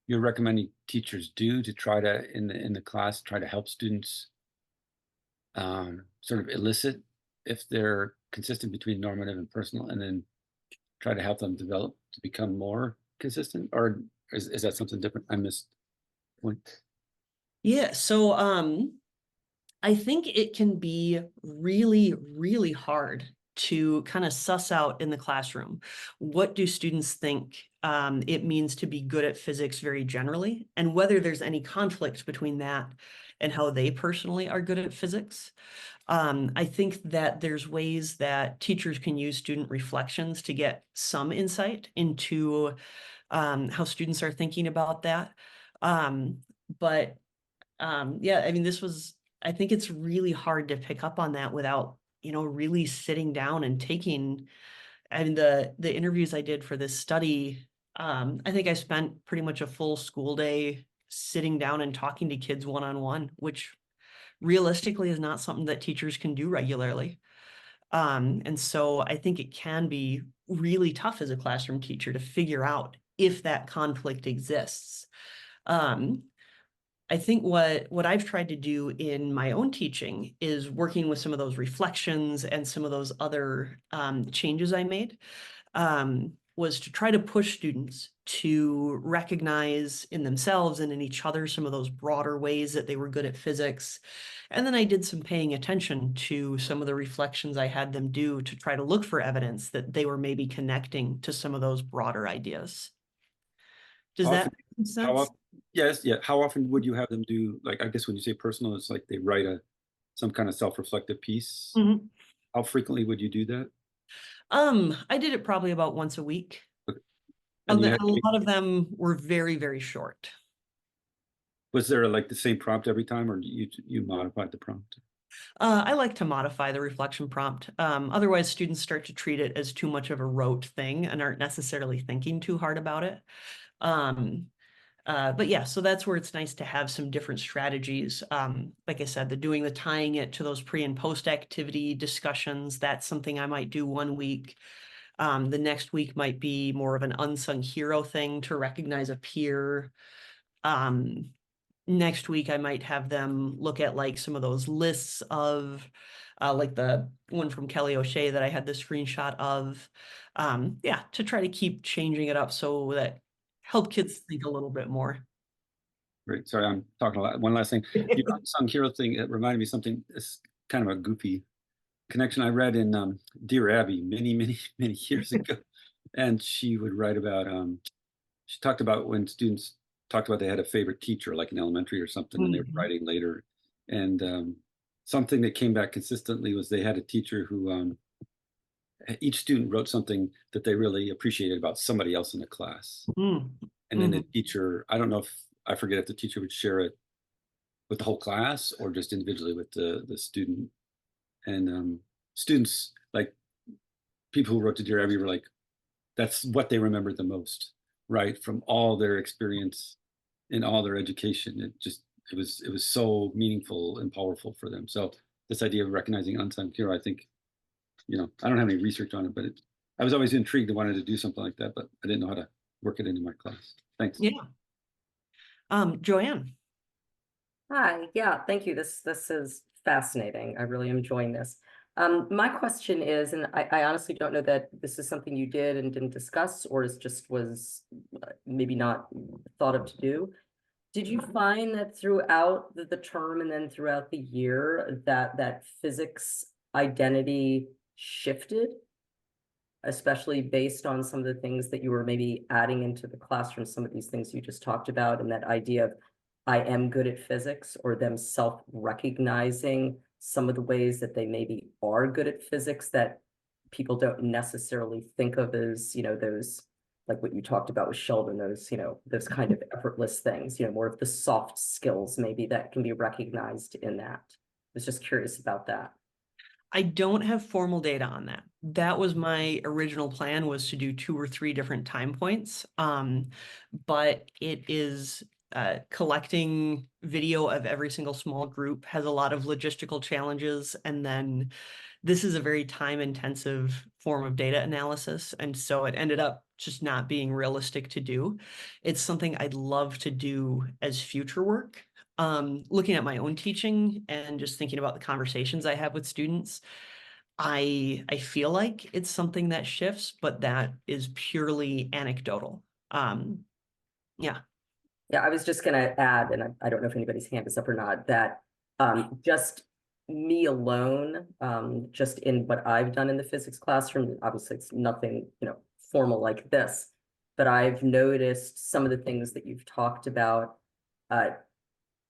you're recommending teachers do to try to in the class try to help students sort of elicit if they're consistent between normative and personal, and then try to help them develop to become more consistent, or is that something different? I missed one. Yeah, so I think it can be really, really hard to kind of suss out in the classroom. What do students think it means to be good at physics very generally, and whether there's any conflict between that and how they personally are good at physics. I think that there's ways that teachers can use student reflections to get some insight into how students are thinking about that. Um, but yeah, I mean, I think it's really hard to pick up on that without, really sitting down and taking, I mean, the interviews I did for this study, I think I spent pretty much a full school day sitting down and talking to kids one-on-one, which realistically is not something that teachers can do regularly. And so I think it can be really tough as a classroom teacher to figure out if that conflict exists. Um, I think what I've tried to do in my own teaching is working with some of those reflections and some of those other changes I made, was to try to push students to recognize in themselves and in each other some of those broader ways that they were good at physics. And then I did some paying attention to some of the reflections I had them do to try to look for evidence that they were maybe connecting to some of those broader ideas. Does How that often, make how sense? often, yes, yeah. How often would you have them do, like, I guess when you say personal, it's like they write some kind of self-reflective piece. Mhm. How frequently would you do that? I did it probably about once a week. Okay. And And you a had, lot of them were very, very short. was there like the same prompt every time, or you modified the prompt? I like to modify the reflection prompt. Otherwise, students start to treat it as too much of a rote thing and aren't necessarily thinking too hard about it. Um, but yeah, so that's where it's nice to have some different strategies. Like I said, the tying it to those pre and post activity discussions. That's something I might do one week. The next week might be more of an unsung hero thing to recognize a peer. Um, Next week I might have them look at like some of those lists of like the one from Kelly O'Shea that I had the screenshot of. Yeah, to try to keep changing it up so that help kids think a little bit more. Great. Sorry, I'm talking a lot. One last thing. The unsung hero thing, it reminded me of something. It's kind of a goofy connection I read in Dear Abby many, many, many years ago. And she would write about, she talked about when students talked about they had a favorite teacher, like in elementary or something, and they were Mhm. writing later. And something that came back consistently was they had a teacher who, each student wrote something that they really appreciated about somebody else in the class. Mm. And then the Mhm. teacher, I don't know if, I forget if the teacher would share it with the whole class or just individually with the student. And students, like people who wrote to Dear Abby, were like, that's what they remembered the most, right? From all their experience in all their education. It was so meaningful and powerful for them. So this idea of recognizing unsung hero, I think, I don't have any research on it, but I was always intrigued and wanted to do something like that, but I didn't know how to work it into my class. Thanks. Yeah. Joanne. Hi, yeah, thank you. This is fascinating. I really am enjoying this. My question is, and I honestly don't know that this is something you did and didn't discuss, or is just was maybe not thought of to do. Did you find that throughout the term and then throughout the year that physics identity shifted, especially based on some of the things that you were maybe adding into the classroom, some of these things you just talked about, and that idea of I am good at physics, or them self-recognizing some of the ways that they maybe are good at physics that people don't necessarily think of as, those, like what you talked about with Sheldon, those kind of effortless things, more of the soft skills maybe that can be recognized in that. I was just curious about that. I don't have formal data on that. That was my original plan, was to do 2 or 3 different time points. But it is collecting video of every single small group has a lot of logistical challenges. And then this is a very time intensive form of data analysis. And so it ended up just not being realistic to do. It's something I'd love to do as future work. Looking at my own teaching and just thinking about the conversations I have with students, I feel like it's something that shifts, but that is purely anecdotal. Yeah. Yeah, I was just gonna add, and I don't know if anybody's hand is up or not, that just me alone, just in what I've done in the physics classroom, obviously it's nothing, formal like this, but I've noticed some of the things that you've talked about, uh,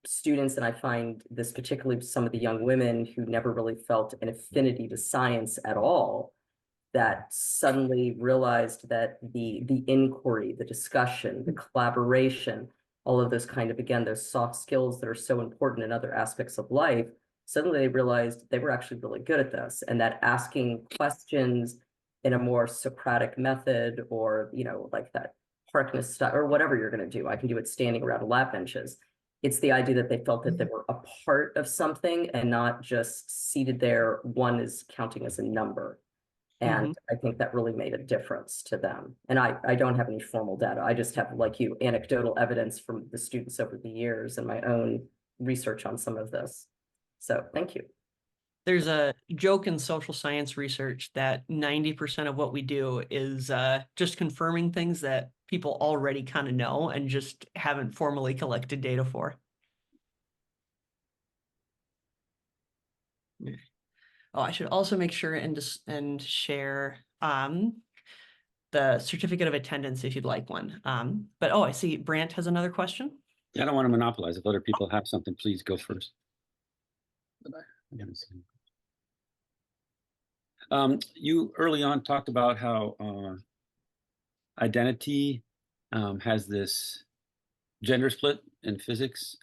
students, and I find this particularly some of the young women who never really felt an affinity to science at all, that suddenly realized that the inquiry, the discussion, the collaboration, all of those kind of, again, those soft skills that are so important in other aspects of life, suddenly they realized they were actually really good at this, and that asking questions in a more Socratic method, or, like that Harkness style, or whatever you're going to do. I can do it standing around lab benches. It's the idea that they felt that they were a part of something and not just seated there. One is counting as a number. And Mhm. I think that really made a difference to them. And I don't have any formal data. I just have, like you, anecdotal evidence from the students over the years and my own research on some of this. So thank you. There's a joke in social science research that 90% of what we do is just confirming things that people already kind of know and just haven't formally collected data for. Oh, I should also make sure and share the certificate of attendance if you'd like one. But I see Brant has another question. Yeah, I don't want to monopolize. If other people have something, please go first. You early on talked about how identity has this gender split in physics.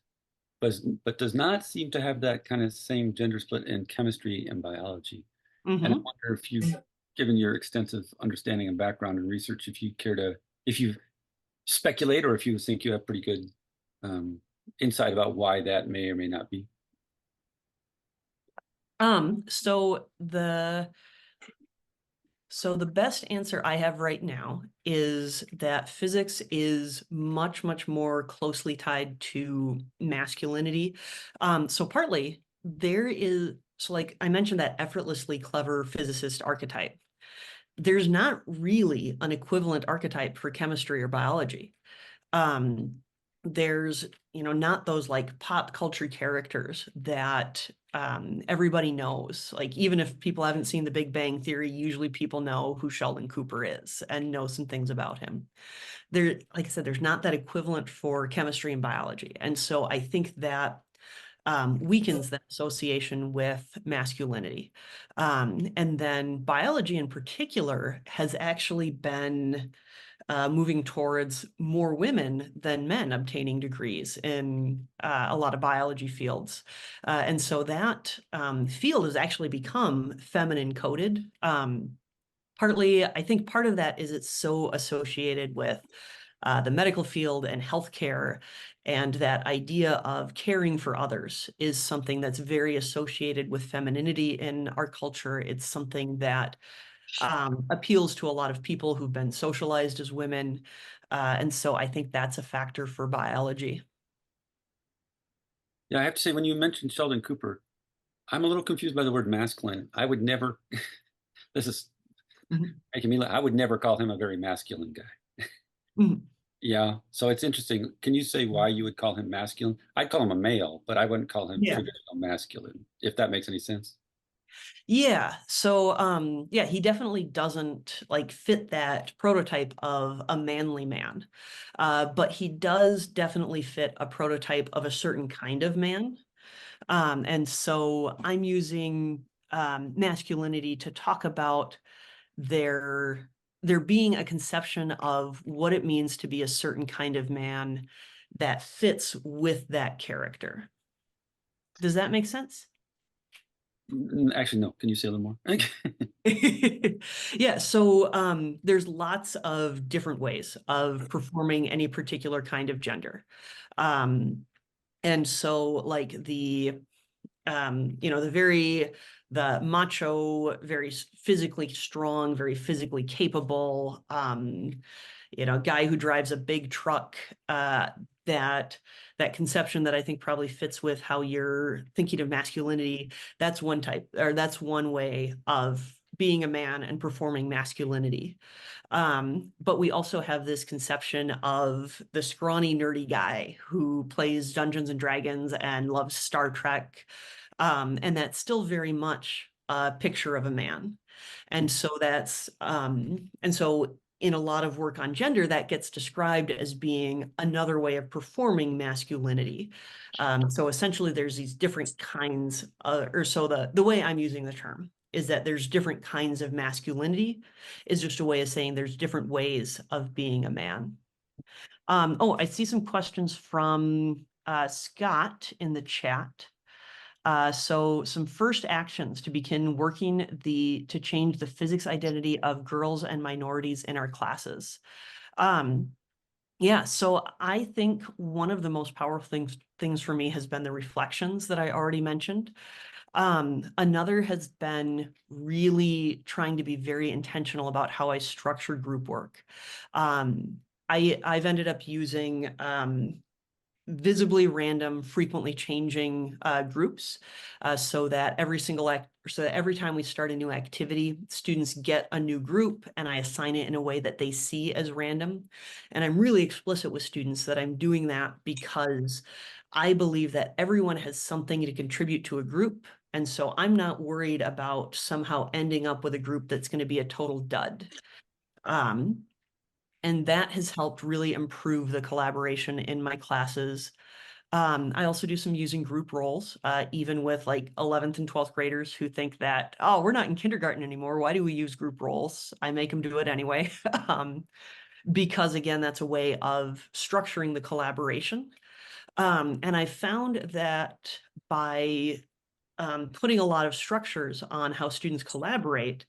but does not seem to have that kind of same gender split in chemistry and biology. And I wonder if you've, given your extensive understanding and background in research, if you care to, if you speculate or if you think you have pretty good insight about why that may or may not be. So the best answer I have right now is that physics is much, much more closely tied to masculinity. So partly so like I mentioned that effortlessly clever physicist archetype. There's not really an equivalent archetype for chemistry or biology. There's, not those like pop culture characters that everybody knows. Like, even if people haven't seen The Big Bang Theory, usually people know who Sheldon Cooper is and know some things about him. Like I said, there's not that equivalent for chemistry and biology. And so I think that weakens that association with masculinity. And then biology in particular has actually been moving towards more women than men obtaining degrees in a lot of biology fields. And so that field has actually become feminine coded. Partly, I think part of that is it's so associated with the medical field and healthcare, and that idea of caring for others is something that's very associated with femininity in our culture. It's something that appeals to a lot of people who've been socialized as women. And so I think that's a factor for biology. Yeah, I have to say, when you mentioned Sheldon Cooper, I'm a little confused by the word masculine. I would never, this is making me, I would never call him a very masculine guy. Yeah, so it's interesting. Can you say why you would call him masculine? I'd call him a male, but I wouldn't call him traditional masculine, if that makes any sense. Yeah. So, yeah, he definitely doesn't like fit that prototype of a manly man. But he does definitely fit a prototype of a certain kind of man. And so I'm using masculinity to talk about there being a conception of what it means to be a certain kind of man that fits with that character. Does that make sense? Actually, no. Can you say a little more? Yeah, so there's lots of different ways of performing any particular kind of gender. And so like the macho, very physically strong, very physically capable, guy who drives a big truck, that conception that I think probably fits with how you're thinking of masculinity. That's one type, or that's one way of being a man and performing masculinity. But we also have this conception of the scrawny, nerdy guy who plays Dungeons and Dragons and loves Star Trek. And that's still very much a picture of a man. And so in a lot of work on gender, that gets described as being another way of performing masculinity. So essentially there's these different kinds, the way I'm using the term is that there's different kinds of masculinity, is just a way of saying there's different ways of being a man. I see some questions from Scott in the chat. So some first actions to begin working to change the physics identity of girls and minorities in our classes. Yeah, so I think one of the most powerful things for me has been the reflections that I already mentioned. Another has been really trying to be very intentional about how I structure group work. I've ended up using visibly random, frequently changing groups, so that every time we start a new activity, students get a new group and I assign it in a way that they see as random. And I'm really explicit with students that I'm doing that because I believe that everyone has something to contribute to a group. And so I'm not worried about somehow ending up with a group that's going to be a total dud. And that has helped really improve the collaboration in my classes. I also do some using group roles, even with like 11th and 12th graders who think that, oh, we're not in kindergarten anymore. Why do we use group roles? I make them do it anyway. Because again, that's a way of structuring the collaboration. And I found that by putting a lot of structures on how students collaborate,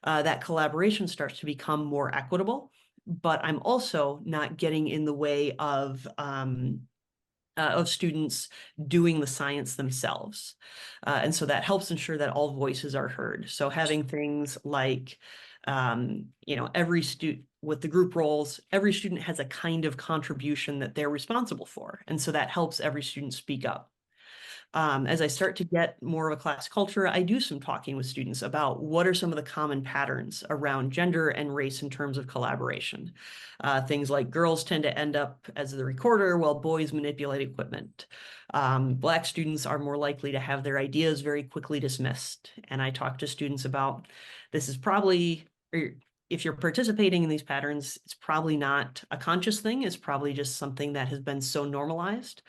that collaboration starts to become more equitable. But I'm also not getting in the way of students doing the science themselves. And so that helps ensure that all voices are heard. So having things like, every student with the group roles, every student has a kind of contribution that they're responsible for. And so that helps every student speak up. As I start to get more of a class culture, I do some talking with students about what are some of the common patterns around gender and race in terms of collaboration. Things like girls tend to end up as the recorder while boys manipulate equipment. Black students are more likely to have their ideas very quickly dismissed. And I talk to students about this is probably, if you're participating in these patterns, it's probably not a conscious thing. It's probably just something that has been so normalized.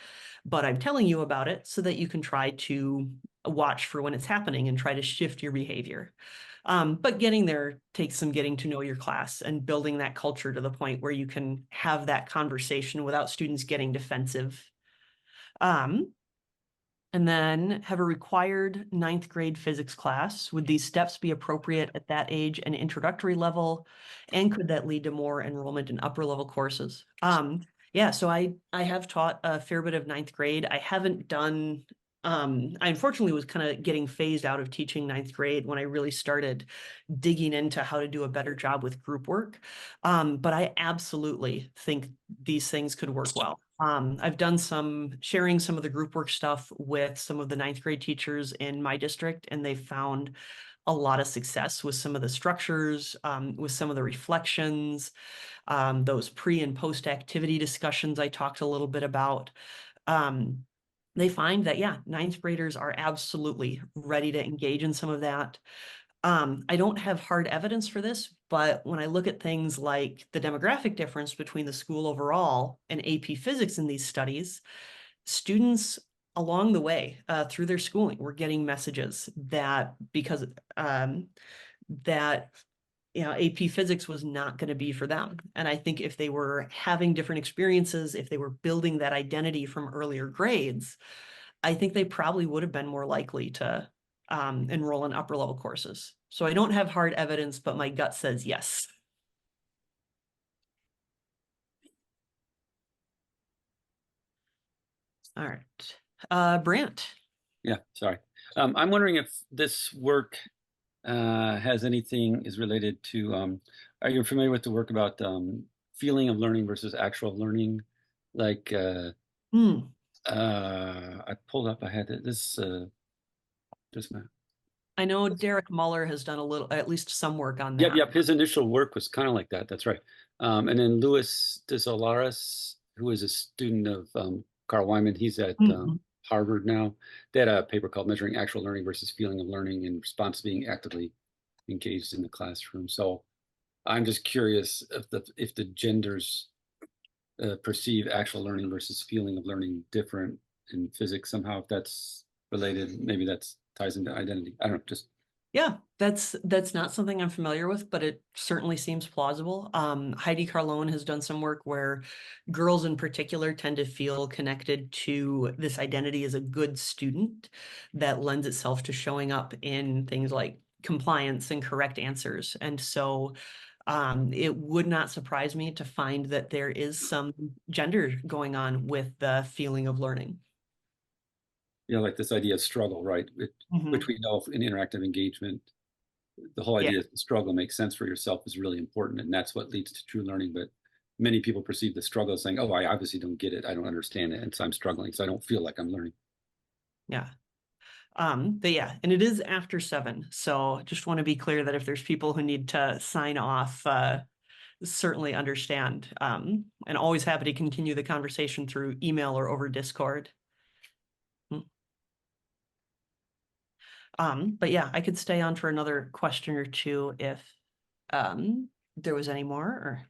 But I'm telling you about it so that you can try to watch for when it's happening and try to shift your behavior. But getting there takes some getting to know your class and building that culture to the point where you can have that conversation without students getting defensive. And then have a required 9th grade physics class. Would these steps be appropriate at that age and introductory level? And could that lead to more enrollment in upper level courses? Yeah, so I have taught a fair bit of 9th grade. I haven't done, I unfortunately was kind of getting phased out of teaching 9th grade when I really started digging into how to do a better job with group work. But I absolutely think these things could work well. I've done sharing some of the group work stuff with some of the 9th grade teachers in my district, and they found a lot of success with some of the structures, with some of the reflections, those pre and post activity discussions I talked a little bit about. They find that, yeah, 9th graders are absolutely ready to engage in some of that. I don't have hard evidence for this, but when I look at things like the demographic difference between the school overall and AP Physics in these studies, students along the way through their schooling were getting messages that because that AP Physics was not going to be for them. And I think if they were having different experiences, if they were building that identity from earlier grades, I think they probably would have been more likely to enroll in upper level courses. So I don't have hard evidence, but my gut says yes. All right. Brant. Yeah, sorry. I'm wondering if this work has anything is related to, are you familiar with the work about feeling of learning versus actual learning? Like, I pulled up, I had this just now. I know Derek Muller has done at least some work on that. Yep. His initial work was kind of like that. That's right. And then Luis de Solares, who is a student of Carl Wyman, he's at Harvard now. They had a paper called Measuring Actual Learning versus Feeling of Learning in Response to Being Actively Engaged in the Classroom. So I'm just curious if the genders perceive actual learning versus feeling of learning different in physics somehow. If that's related, maybe that ties into identity. I don't know, just yeah, that's not something I'm familiar with, but it certainly seems plausible. Heidi Carlone has done some work where girls in particular tend to feel connected to this identity as a good student that lends itself to showing up in things like compliance and correct answers. And so it would not surprise me to find that there is some gender going on with the feeling of learning. like this idea of struggle, right? Which we know in interactive engagement, the whole idea of the struggle makes sense for yourself is really important, and that's what leads to true learning. But many people perceive the struggle as saying, "Oh, I obviously don't get it. I don't understand it, and so I'm struggling. So I don't feel like I'm learning." Yeah. But yeah, and it is after 7. So just want to be clear that if there's people who need to sign off, certainly understand. And always happy to continue the conversation through email or over Discord. But yeah, I could stay on for another question or two if there was any more or.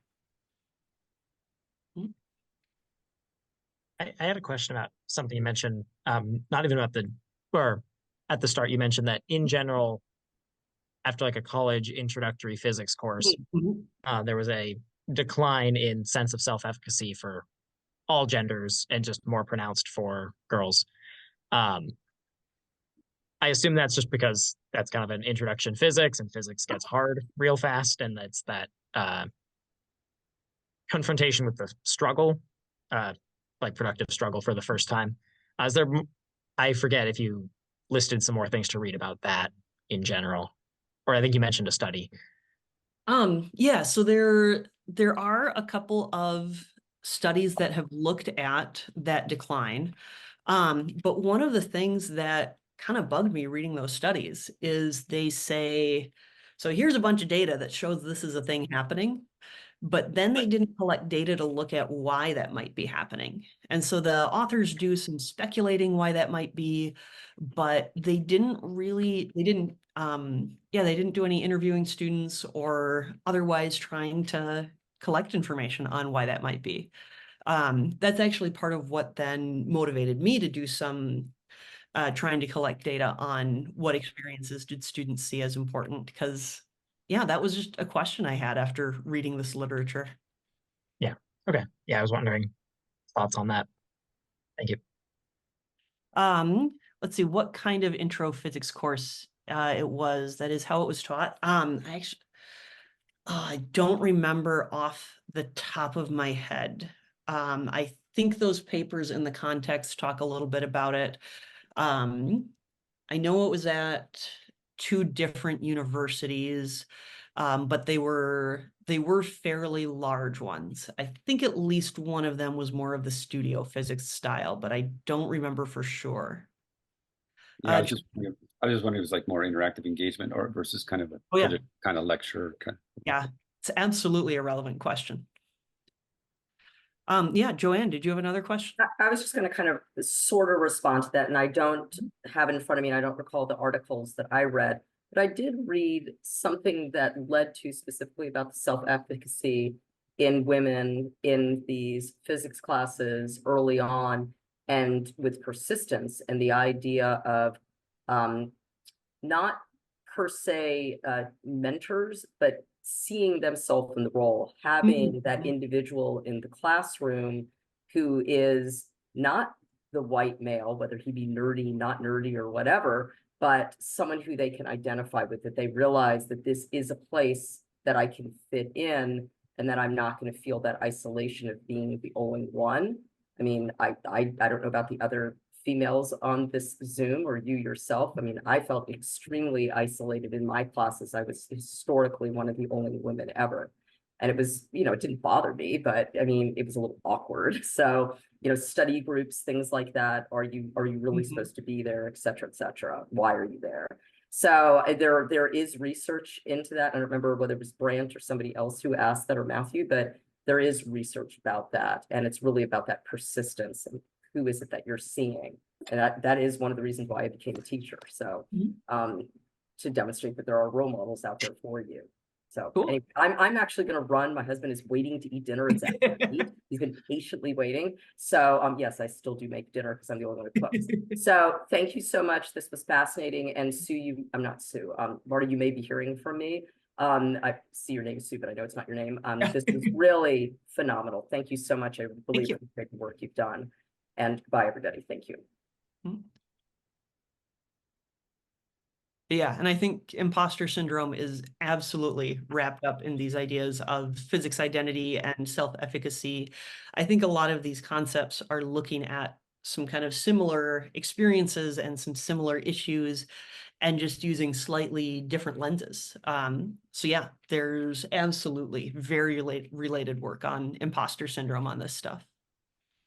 I had a question about something you mentioned, not even about or at the start, you mentioned that in general, after like a college introductory physics course, there was a decline in sense of self-efficacy for all genders and just more pronounced for girls. Um, I assume that's just because that's kind of an introduction to physics, and physics gets hard real fast, and that's that confrontation with the struggle, uh, like productive struggle for the first time. Is there? I forget if you listed some more things to read about that in general, or I think you mentioned a study. Yeah, so there are a couple of studies that have looked at that decline. But one of the things that kind of bugged me reading those studies is they say, so here's a bunch of data that shows this is a thing happening, but then they didn't collect data to look at why that might be happening. And so the authors do some speculating why that might be, but they didn't they didn't do any interviewing students or otherwise trying to collect information on why that might be. That's actually part of what then motivated me to do some trying to collect data on what experiences did students see as important, because yeah, that was just a question I had after reading this literature. Yeah. Okay. Yeah, I was wondering thoughts on that. Thank you. Let's see what kind of intro physics course it was. That is how it was taught. I don't remember off the top of my head. I think those papers in the context talk a little bit about it. I know it was at two different universities, but they were fairly large ones. I think at least one of them was more of the studio physics style, but I don't remember for sure. Yeah, I was just wondering if it was like more interactive engagement or versus kind of a Oh, yeah. kind of lecture. Yeah, it's absolutely a relevant question. Yeah, Joanne, did you have another question? I was just going to kind of sort of respond to that, and I don't have in front of me, and I don't recall the articles that I read, but I did read something that led to specifically about the self-efficacy in women in these physics classes early on, and with persistence, and the idea of not per se mentors, but seeing themselves in the role, having that individual in the classroom who is not the white male, whether he be nerdy, not nerdy, or whatever, but someone who they can identify with, that they realize that this is a place that I can fit in, and that I'm not going to feel that isolation of being the only one. I mean, I don't know about the other females on this Zoom or you yourself. I mean, I felt extremely isolated in my classes. I was historically one of the only women ever. And it was, it didn't bother me, but I mean, it was a little awkward. So, study groups, things like that. Are you really supposed to be there, et cetera, et cetera? Why are you there? So there is research into that. I don't remember whether it was Brandt or somebody else who asked that, or Matthew, but there is research about that. And it's really about that persistence and who is it that you're seeing? And that is one of the reasons why I became a teacher. So to demonstrate that there are role models out there for you. So Cool. anyway, I'm actually going to run. My husband is waiting to eat dinner. It's after 8. He's been patiently waiting. So yes, I still do make dinner because I'm the only one who cooks. So thank you so much. This was fascinating. And Sue, I'm not Sue. Marta, you may be hearing from me. I see your name, Sue, but I know it's not your name. This was really phenomenal. Thank you so much. I really appreciate the work you've done. And bye, everybody. Thank you. Yeah, and I think imposter syndrome is absolutely wrapped up in these ideas of physics identity and self-efficacy. I think a lot of these concepts are looking at some kind of similar experiences and some similar issues and just using slightly different lenses. So yeah, there's absolutely very related work on imposter syndrome on this stuff.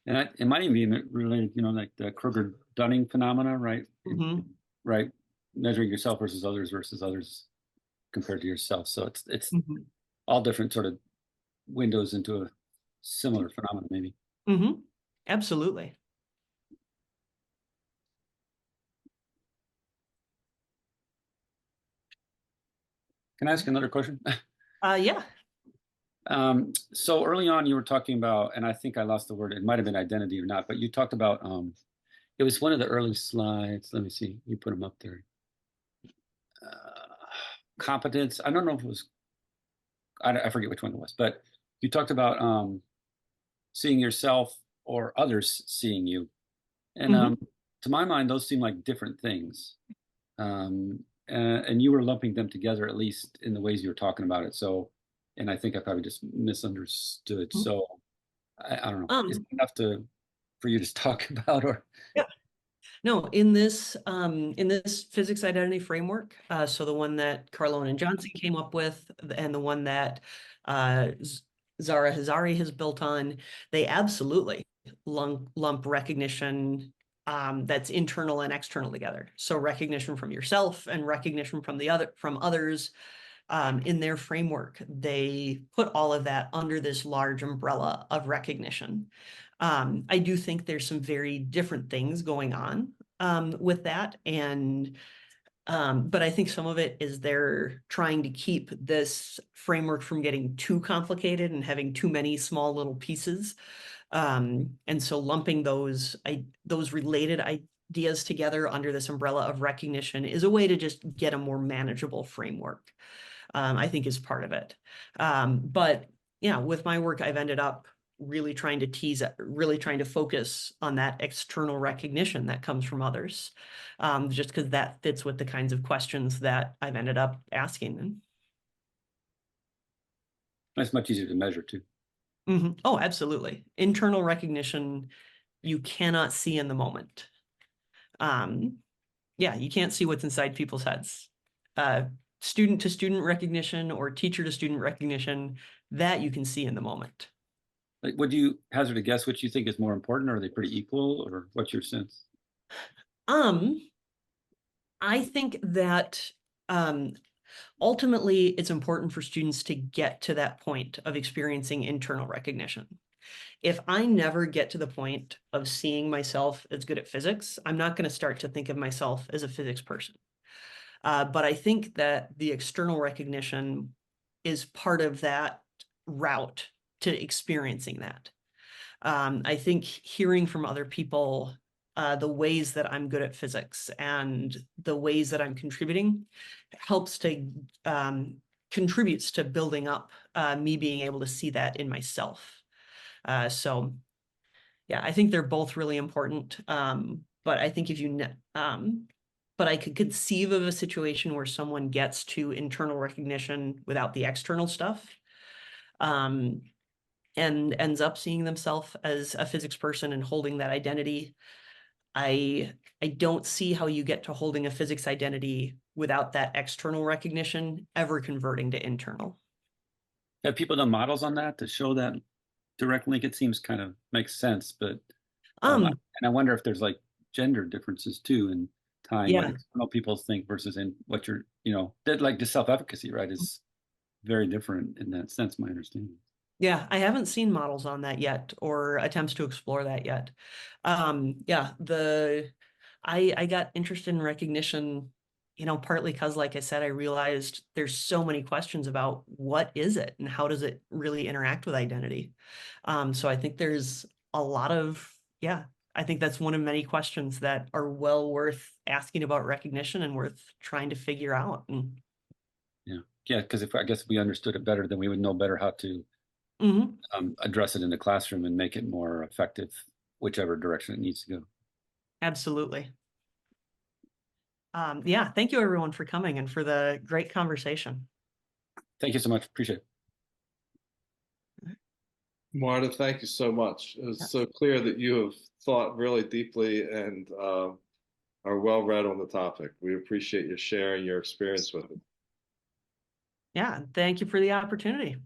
And it might even be related, like the Kruger-Dunning phenomena, right? Right. Measuring yourself versus others compared to yourself. So it's all different sort of windows into a similar phenomenon, maybe. Absolutely. Can I ask another question? Yeah. So early on you were talking about, and I think I lost the word, it might have been identity or not, but you talked about, it was one of the early slides. Let me see, you put them up there. Competence. I don't know if it was, I forget which one it was, but you talked about seeing yourself or others seeing you. And Mhm. to my mind, those seem like different things. And you were lumping them together, at least in the ways you were talking about it. So, and I think I probably just misunderstood. Mhm. So I don't know. Is it Um, enough for you to talk about, or? yeah. No, in this physics identity framework, so the one that Carlone and Johnson came up with, and the one that Zara Hazari has built on, they absolutely lump recognition that's internal and external together. So recognition from yourself and recognition from others. In their framework, they put all of that under this large umbrella of recognition. I do think there's some very different things going on with that. But I think some of it is they're trying to keep this framework from getting too complicated and having too many small little pieces. And so lumping those related ideas together under this umbrella of recognition is a way to just get a more manageable framework. I think is part of it. But yeah, with my work, I've ended up really trying to focus on that external recognition that comes from others, just because that fits with the kinds of questions that I've ended up asking. That's much easier to measure too. Oh, absolutely. Internal recognition, you cannot see in the moment. Yeah, you can't see what's inside people's heads. Student to student recognition or teacher to student recognition, that you can see in the moment. Like, would you hazard a guess which you think is more important? Or are they pretty equal, or what's your sense? I think that ultimately it's important for students to get to that point of experiencing internal recognition. If I never get to the point of seeing myself as good at physics, I'm not going to start to think of myself as a physics person. But I think that the external recognition is part of that route to experiencing that. I think hearing from other people the ways that I'm good at physics and the ways that I'm contributing helps to contributes to building up me being able to see that in myself. So yeah, I think they're both really important. But I think but I could conceive of a situation where someone gets to internal recognition without the external stuff, and ends up seeing themselves as a physics person and holding that identity. I don't see how you get to holding a physics identity without that external recognition ever converting to internal. Have people done models on that to show that direct link? It seems kind of makes sense, but and I wonder if there's like gender differences too in tying what Yeah. external people think versus in what you're, that like the self-efficacy, right, is very different in that sense, my understanding. Yeah, I haven't seen models on that yet or attempts to explore that yet. Yeah, I got interested in recognition, partly because, like I said, I realized there's so many questions about what is it and how does it really interact with identity. So I think there's a lot of, yeah, I think that's one of many questions that are well worth asking about recognition and worth trying to figure out. And yeah, because I guess if we understood it better, then we would know better how to address it in the classroom and make it more effective, whichever direction it needs to go. Absolutely. Yeah, thank you everyone for coming and for the great conversation. Thank you so much. Appreciate it. Marta, thank you so much. It's so clear that you have thought really deeply and are well read on the topic. We appreciate you sharing your experience with it. Yeah, thank you for the opportunity.